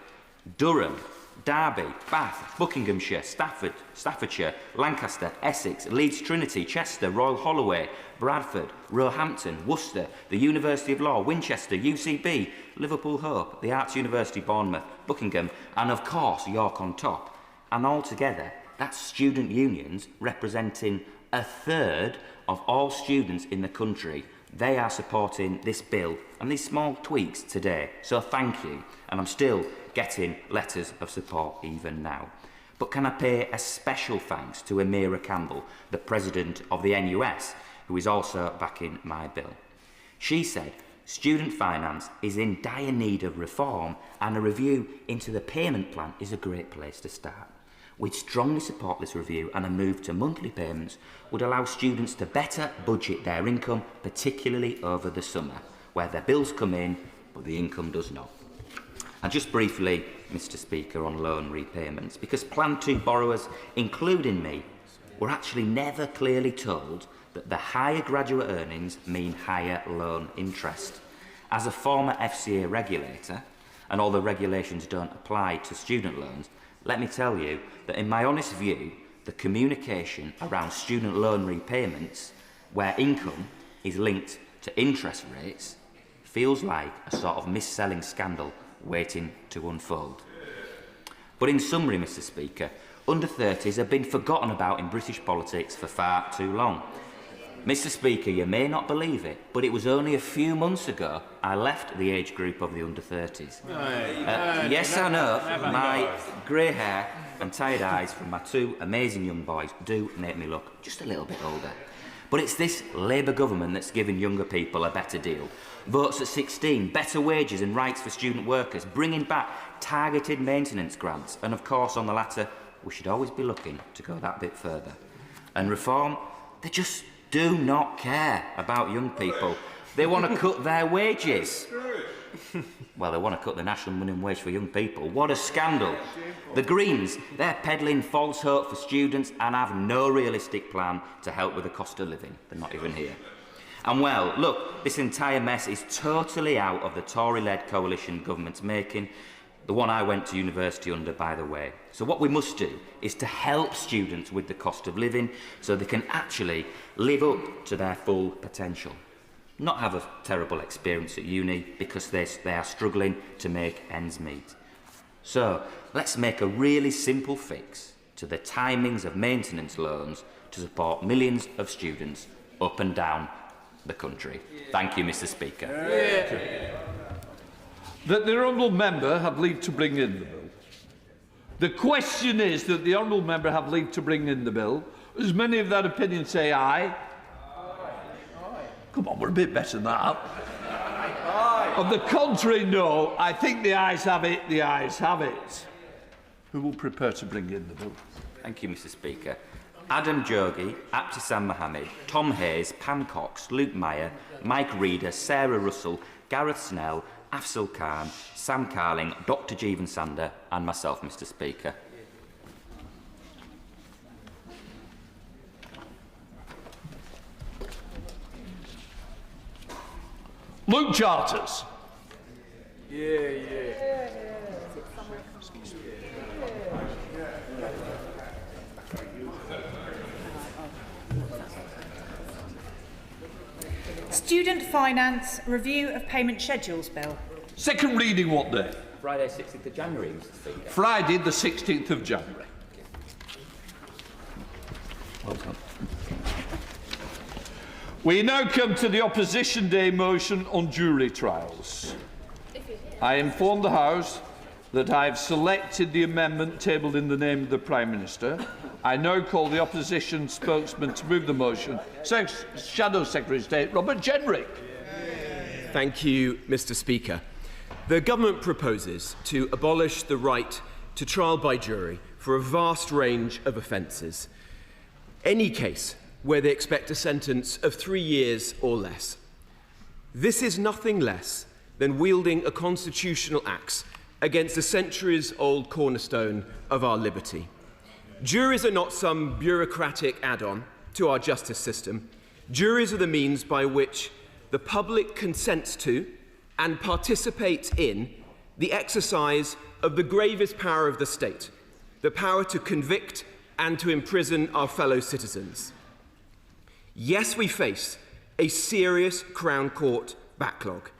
Durham, Derby, Bath, Buckinghamshire, Stafford, Staffordshire, Lancaster, Essex, Leeds Trinity, Chester, Royal Holloway, Bradford, Roehampton, Worcester, the University of Law, Winchester, UCB, Liverpool Hope, the Arts University Bournemouth, Buckingham, and of course York on top. And altogether, that's student unions representing a third of all students in the country. They are supporting this bill and these small tweaks today. So thank you. And I'm still getting letters of support even now. But can I pay a special thanks to Amira Campbell, the president of the NUS, who is also backing my bill. She said student finance is in dire need of reform, and a review into the payment plan is a great place to start. We'd strongly support this review, and a move to monthly payments would allow students to better budget their income, particularly over the summer, where their bills come in but the income does not. And just briefly, Mr. Speaker, on loan repayments, because Plan 2 borrowers, including me, were actually never clearly told that the higher graduate earnings mean higher loan interest. As a former FCA regulator, and all the regulations don't apply to student loans, let me tell you that in my honest view, the communication around student loan repayments, where income is linked to interest rates, feels like a sort of mis-selling scandal waiting to unfold. But in summary, Mr. Speaker, under-30s have been forgotten about in British politics for far too long. Mr. Speaker, you may not believe it, but it was only a few months ago I left the age group of the under-30s. Yes, I know, my grey hair and tired eyes from my two amazing young boys do make me look just a little bit older. But it's this Labour government that's giving younger people a better deal. Votes at 16, better wages and rights for student workers, bringing back targeted maintenance grants, and of course on the latter, we should always be looking to go that bit further. And reform, they just do not care about young people. They want to cut their wages. Well, they want to cut the national minimum wage for young people. What a scandal. The Greens, they're peddling false hope for students and have no realistic plan to help with the cost of living. They're not even here. And well, look, this entire mess is totally out of the Tory-led coalition government's making, the one I went to university under, by the way. So what we must do is to help students with the cost of living so they can actually live up to their full potential. Not have a terrible experience at uni because they are struggling to make ends meet. So let's make a really simple fix to the timings of maintenance loans to support millions of students up and down the country. Thank you, Mr. Speaker. That the honourable member have leave to bring in the bill. The question is that the honourable member have leave to bring in the bill. As many of that opinion say aye. Come on, we're a bit better than that. On the contrary, no. I think the ayes have it, the ayes have it. Who will prepare to bring in the bill? Thank you, Mr. Speaker. Adam Jogi, Abtisam Mohammed, Tom Hayes, Pam Cox, Luke Meyer, Mike Reeder, Sarah Russell, Gareth Snell, Afzal Khan, Sam Carling, Dr. Jeevan Sander and myself, Mr. Speaker. Luke Charters. Student Finance Review of Payment Schedules Bill. Second reading what day? Friday, 16th of January, Mr. Speaker. Friday, the 16th of January. Well done. We now come to the Opposition Day motion on jury trials. I inform the House that I have selected the amendment tabled in the name of the Prime Minister. I now call the opposition spokesman to move the motion, Shadow Secretary of State Robert Jenrick. Thank you, Mr. Speaker. The government proposes to abolish the right to trial by jury for a vast range of offences. Any case where they expect a sentence of 3 years or less. This is nothing less than wielding a constitutional axe against a centuries-old cornerstone of our liberty. Juries are not some bureaucratic add-on to our justice system. Juries are the means by which the public consents to and participates in the exercise of the gravest power of the state, the power to convict and to imprison our fellow citizens. Yes, we face a serious Crown Court backlog.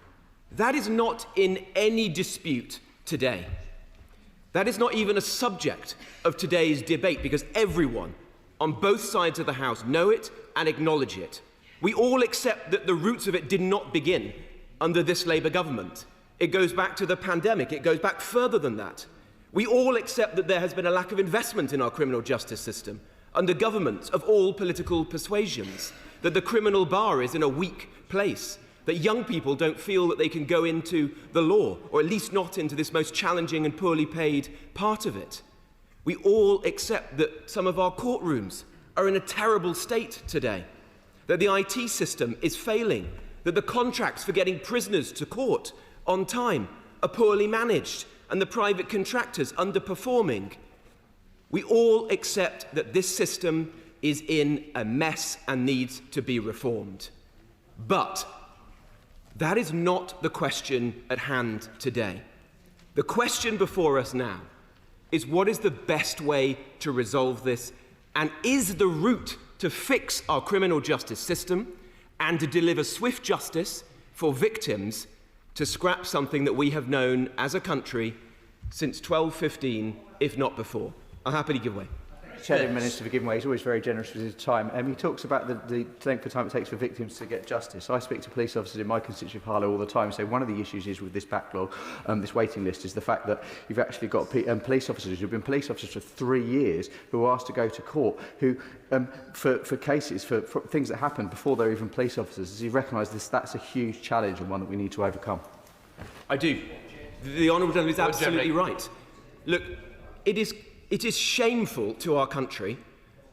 That is not in any dispute today. That is not even a subject of today's debate because everyone on both sides of the House know it and acknowledge it. We all accept that the roots of it did not begin under this Labour government. It goes back to the pandemic. It goes back further than that. We all accept that there has been a lack of investment in our criminal justice system under governments of all political persuasions, that the criminal bar is in a weak place, that young people don't feel that they can go into the law, or at least not into this most challenging and poorly paid part of it. We all accept that some of our courtrooms are in a terrible state today, that the IT system is failing, that the contracts for getting prisoners to court on time are poorly managed, and the private contractors underperforming. We all accept that this system is in a mess and needs to be reformed. But that is not the question at hand today. The question before us now is what is the best way to resolve this, and is the route to fix our criminal justice system and to deliver swift justice for victims to scrap something that we have known as a country since 1215, if not before. I'll happily give way. Chair, the Minister for giving way. He's always very generous with his time. He talks about the length of time it takes for victims to get justice. I speak to police officers in my constituency of Harlow all the time. So one of the issues is with this backlog, this waiting list, is the fact that you've actually got police officers who've been police officers for 3 years who are asked to go to court, who for cases, for things that happened before they're even police officers. Does he recognise this? That's a huge challenge and one that we need to overcome. I do. The Honourable Gentleman is absolutely right. Look, it is shameful to our country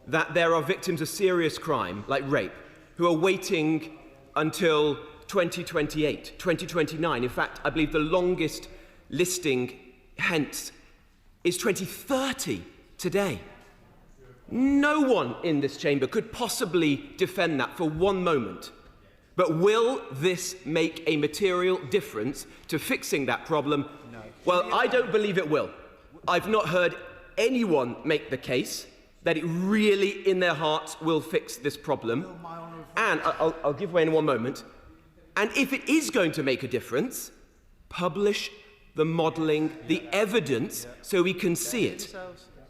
that there are victims of serious crime, like rape, who are waiting until 2028, 2029. In fact, I believe the longest listing hence is 2030 today. No one in this chamber could possibly defend that for one moment. But will this make a material difference to fixing that problem? No. Well, I don't believe it will. I've not heard anyone make the case that it really, in their hearts, will fix this problem. And I'll give way in one moment. And if it is going to make a difference, publish the modelling, the evidence, so we can see it.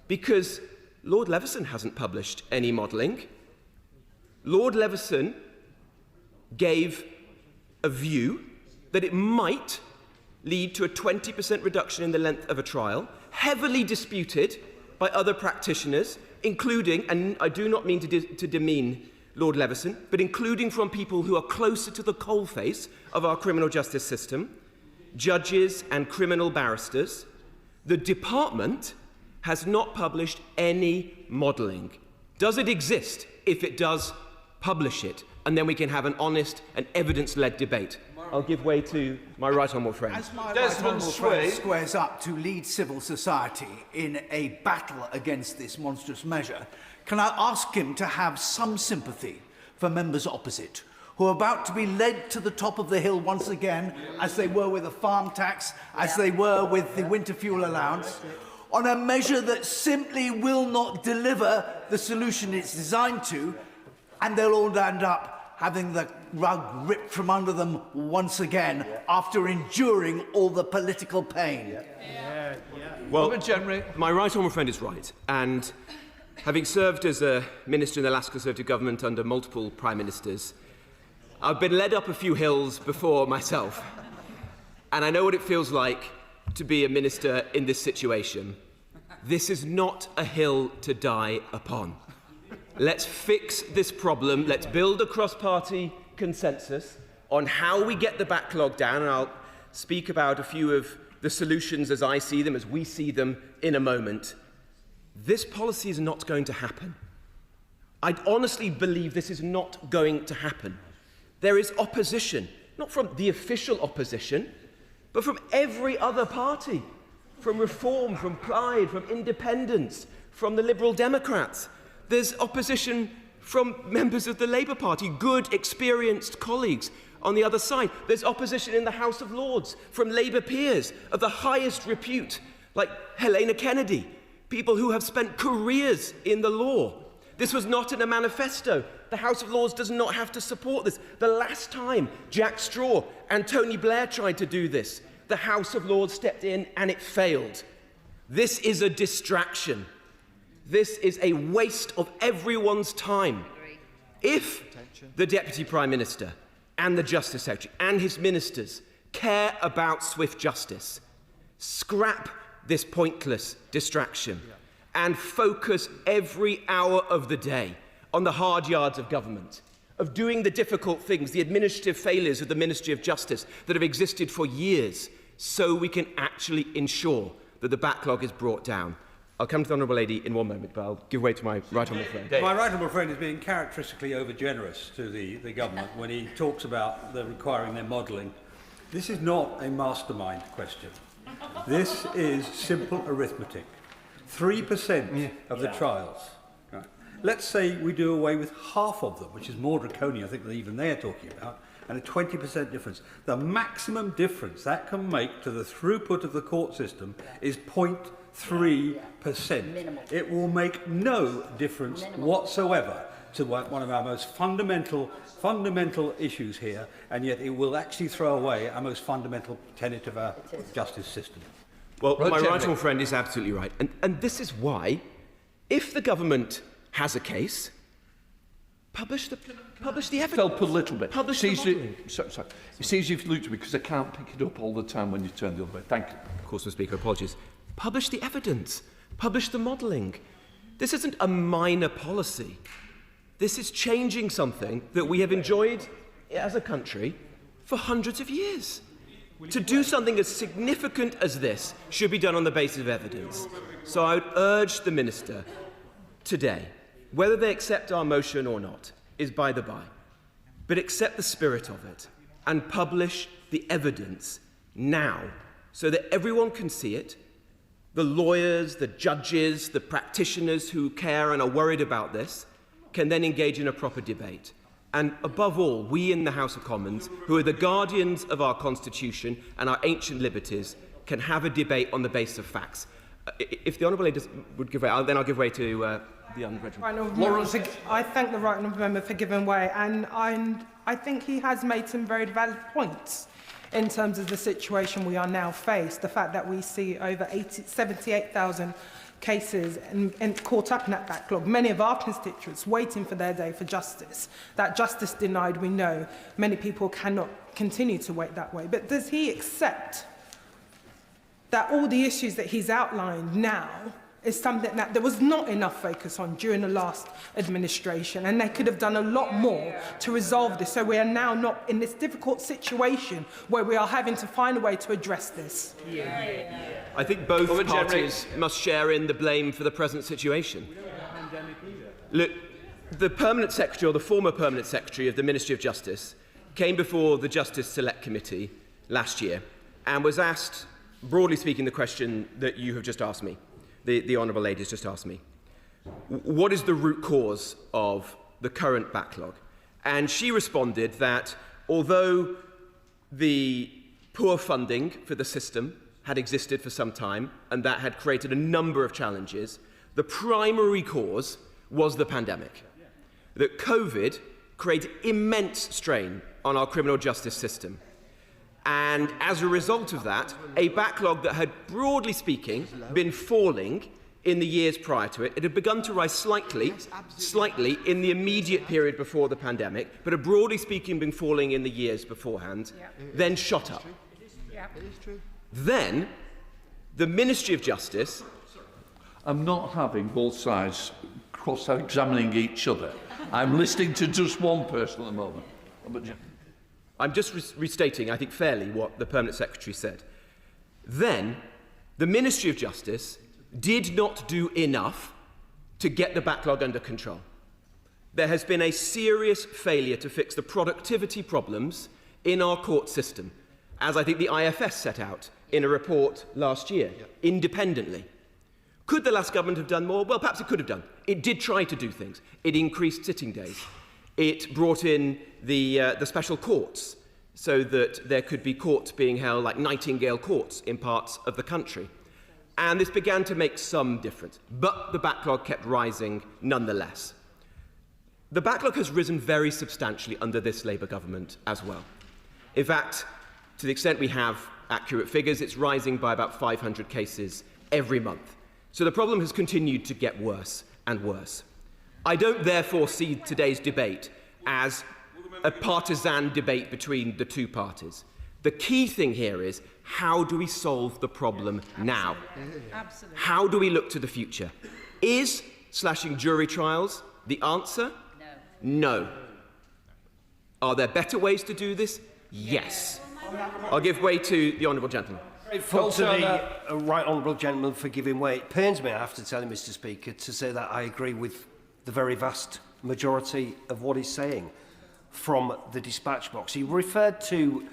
Because Lord Leveson hasn't published any modelling. Lord Leveson gave a view that it might lead to a 20% reduction in the length of a trial, heavily disputed by other practitioners, including, and I do not mean to demean Lord Leveson, but including from people who are closer to the coalface of our criminal justice system, judges and criminal barristers. The department has not published any modelling. Does it exist? If it does, publish it, and then we can have an honest and evidence-led debate. I'll give way to my right honourable friend. As my right honourable friend squares up to lead civil society in a battle against this monstrous measure, can I ask him to have some sympathy for members opposite, who are about to be led to the top of the hill once again, as they were with the farm tax, as they were with the winter fuel allowance, on a measure that simply will not deliver the solution it's designed to, and they'll all end up having the rug ripped from under them once again after enduring all the political pain. Well, my right honourable friend is right, and having served as a minister in the last Conservative government under multiple prime ministers, I've been led up a few hills before myself, and I know what it feels like to be a minister in this situation. This is not a hill to die upon. Let's fix this problem. Let's build a cross-party consensus on how we get the backlog down, and I'll speak about a few of the solutions as I see them, as we see them in a moment. This policy is not going to happen. I honestly believe this is not going to happen. There is opposition, not from the official opposition, but from every other party, from Reform, from Plaid, from Independents, from the Liberal Democrats. There's opposition from members of the Labour Party, good, experienced colleagues on the other side. There's opposition in the House of Lords from Labour peers of the highest repute, like Helena Kennedy, people who have spent careers in the law. This was not in a manifesto. The House of Lords does not have to support this. The last time Jack Straw and Tony Blair tried to do this, the House of Lords stepped in and it failed. This is a distraction. This is a waste of everyone's time. If the Deputy Prime Minister and the Justice Secretary and his ministers care about swift justice, scrap this pointless distraction and focus every hour of the day on the hard yards of government, of doing the difficult things, the administrative failures of the Ministry of Justice that have existed for years, so we can actually ensure that the backlog is brought down. I'll come to the Honourable Lady in one moment, but I'll give way to my right honourable friend. My right honourable friend is being characteristically over-generous to the government when he talks about requiring their modelling. This is not a mastermind question. This is simple arithmetic. 3% of the trials. Right. Let's say we do away with half of them, which is more draconian, I think, than even they are talking about, and a 20% difference. The maximum difference that can make to the throughput of the court system is 0.3%. It will make no difference whatsoever to one of our most fundamental issues here, and yet it will actually throw away our most fundamental tenet of our justice system. Well, my right honourable friend is absolutely right. And this is why, if the government has a case, publish the evidence. Help a little bit. Publish the modelling. Sorry. It's easy if you look to me because I can't pick it up all the time when you turn the other way. Thank you. Of course, Mr. Speaker, apologies. Publish the evidence. Publish the modelling. This isn't a minor policy. This is changing something that we have enjoyed as a country for hundreds of years. To do something as significant as this should be done on the basis of evidence. So I would urge the Minister today, whether they accept our motion or not, is by the by, but accept the spirit of it and publish the evidence now so that everyone can see it. The lawyers, the judges, the practitioners who care and are worried about this can then engage in a proper debate. And above all, we in the House of Commons, who are the guardians of our Constitution and our ancient liberties, can have a debate on the basis of facts. If the Honourable Lady would give way, then I'll give way to the Honourable. I thank the right honourable member for giving way, and I think he has made some very valid points in terms of the situation we are now faced. The fact that we see over 78,000 cases and caught up in that backlog, many of our constituents waiting for their day for justice. That justice denied, we know many people cannot continue to wait that way. But does he accept that all the issues that he's outlined now is something that there was not enough focus on during the last administration, and they could have done a lot more to resolve this, so we are now not in this difficult situation where we are having to find a way to address this? I think both parties must share in the blame for the present situation. Look, the Permanent Secretary, or the former Permanent Secretary of the Ministry of Justice, came before the Justice Select Committee last year and was asked, broadly speaking, the question that you have just asked me, the Honourable Lady has just asked me. What is the root cause of the current backlog? And she responded that although the poor funding for the system had existed for some time and that had created a number of challenges, the primary cause was the pandemic. That COVID created immense strain on our criminal justice system. And as a result of that, a backlog that had, broadly speaking, been falling in the years prior to it, it had begun to rise slightly in the immediate period before the pandemic, but had, broadly speaking, been falling in the years beforehand, then shot up. Then The Ministry of Justice... I'm not having both sides cross-examining each other. I'm listening to just one person at the moment. I'm just restating, I think fairly, what the Permanent Secretary said. Then, the Ministry of Justice did not do enough to get the backlog under control. There has been a serious failure to fix the productivity problems in our court system, as I think the IFS set out in a report last year, independently. Could the last government have done more? Well, perhaps it could have done. It did try to do things. It increased sitting days. It brought in the special courts so that there could be courts being held like Nightingale courts in parts of the country. And this began to make some difference. But the backlog kept rising nonetheless. The backlog has risen very substantially under this Labour government as well. In fact, to the extent we have accurate figures, it's rising by about 500 cases every month. So the problem has continued to get worse and worse. I don't therefore see today's debate as a partisan debate between the two parties. The key thing here is, how do we solve the problem now? Absolutely. How do we look to the future? Is slashing jury trials the answer? No. Are there better ways to do this? Yes. I'll give way to the honourable gentleman. Grateful to the right honourable gentleman for giving way. It pains me, I have to tell you, Mr Speaker, to say that I agree with the very vast majority of what he's saying from the dispatch box. He referred to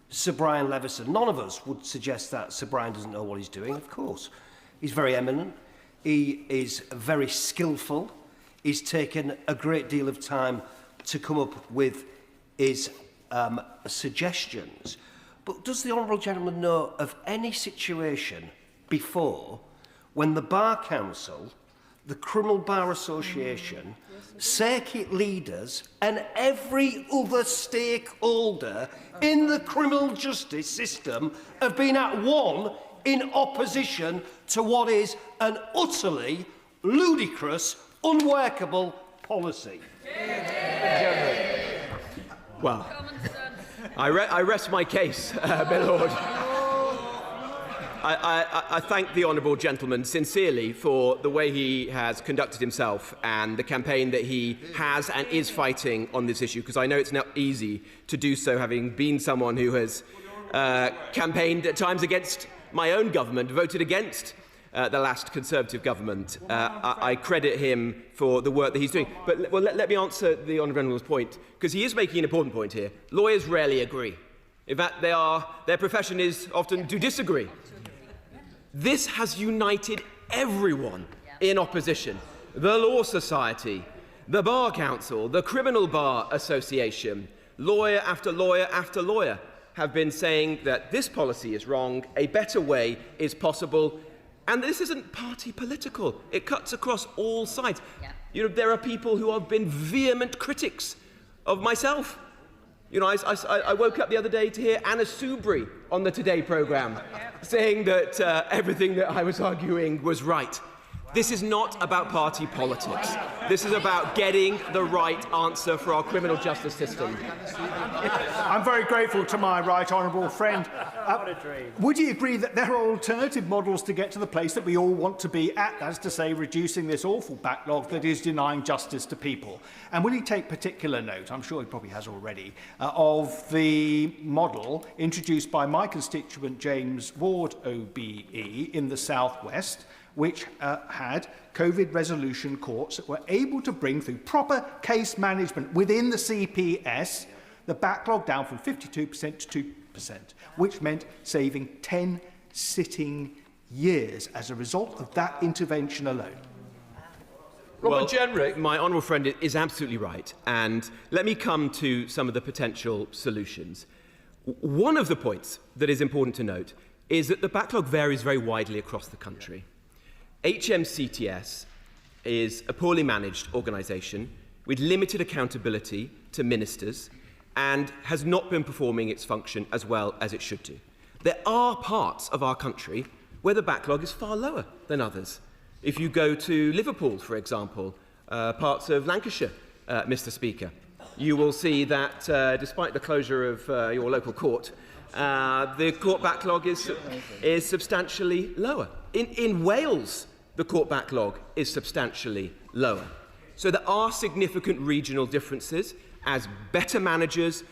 Sir Brian Leveson. None of us would suggest that Sir Brian doesn't know what he's doing, of course. He's very eminent. He is very skillful. He's taken a great deal of time to come up with his suggestions. But does the honourable gentleman know of any situation before when the Bar Council, the Criminal Bar Association, circuit leaders and every other stakeholder in the criminal justice system have been at one in opposition to what is an utterly ludicrous, unworkable policy? Well, I rest my case, my lord. I thank the honourable gentleman sincerely for the way he has conducted himself and the campaign that he has and is fighting on this issue, because I know it's not easy to do so, having been someone who has campaigned at times against my own government, voted against the last Conservative government. I credit him for the work that he's doing. But let me answer the honourable gentleman's point, because he is making an important point here. Lawyers rarely agree. In fact, their profession is often to disagree. This has united everyone in opposition. The Law Society, the Bar Council, the Criminal Bar Association, lawyer after lawyer after lawyer have been saying that this policy is wrong, a better way is possible. And this isn't party political. It cuts across all sides. Yeah. You know, there are people who have been vehement critics of myself. You know, I woke up the other day to hear Anna Soubry on the Today programme saying that everything that I was arguing was right. This is not about party politics. This is about getting the right answer for our criminal justice system. I'm very grateful to my right honourable friend. Would you agree that there are alternative models to get to the place that we all want to be at, as to say reducing this awful backlog that is denying justice to people? And will he take particular note, I'm sure he probably has already, of the model introduced by my constituent James Ward OBE in the South West, which had COVID resolution courts that were able to bring through proper case management within the CPS the backlog down from 52% to 2%, which meant saving 10 sitting years as a result of that intervention alone. Robert Jenrick. My honourable friend is absolutely right, and let me come to some of the potential solutions. One of the points that is important to note is that the backlog varies very widely across the country. HMCTS is a poorly managed organisation with limited accountability to ministers and has not been performing its function as well as it should do. There are parts of our country where the backlog is far lower than others. If you go to Liverpool, for example, parts of Lancashire, Mr. Speaker, you will see that despite the closure of your local court, the court backlog is substantially lower. In Wales, the court backlog is substantially lower. So there are significant regional differences as better managers,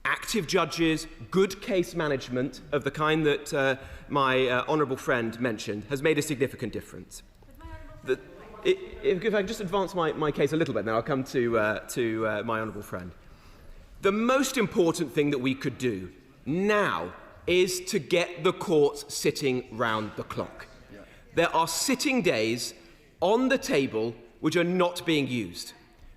active judges, good case management of the kind that my honourable friend mentioned has made a significant difference. If I can just advance my case a little bit, then I'll come to my honourable friend. The most important thing that we could do now is to get the courts sitting round the clock. There are sitting days on the table which are not being used.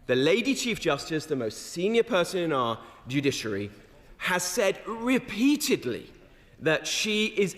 The Lady Chief Justice, the most senior person in our judiciary, has said repeatedly that she is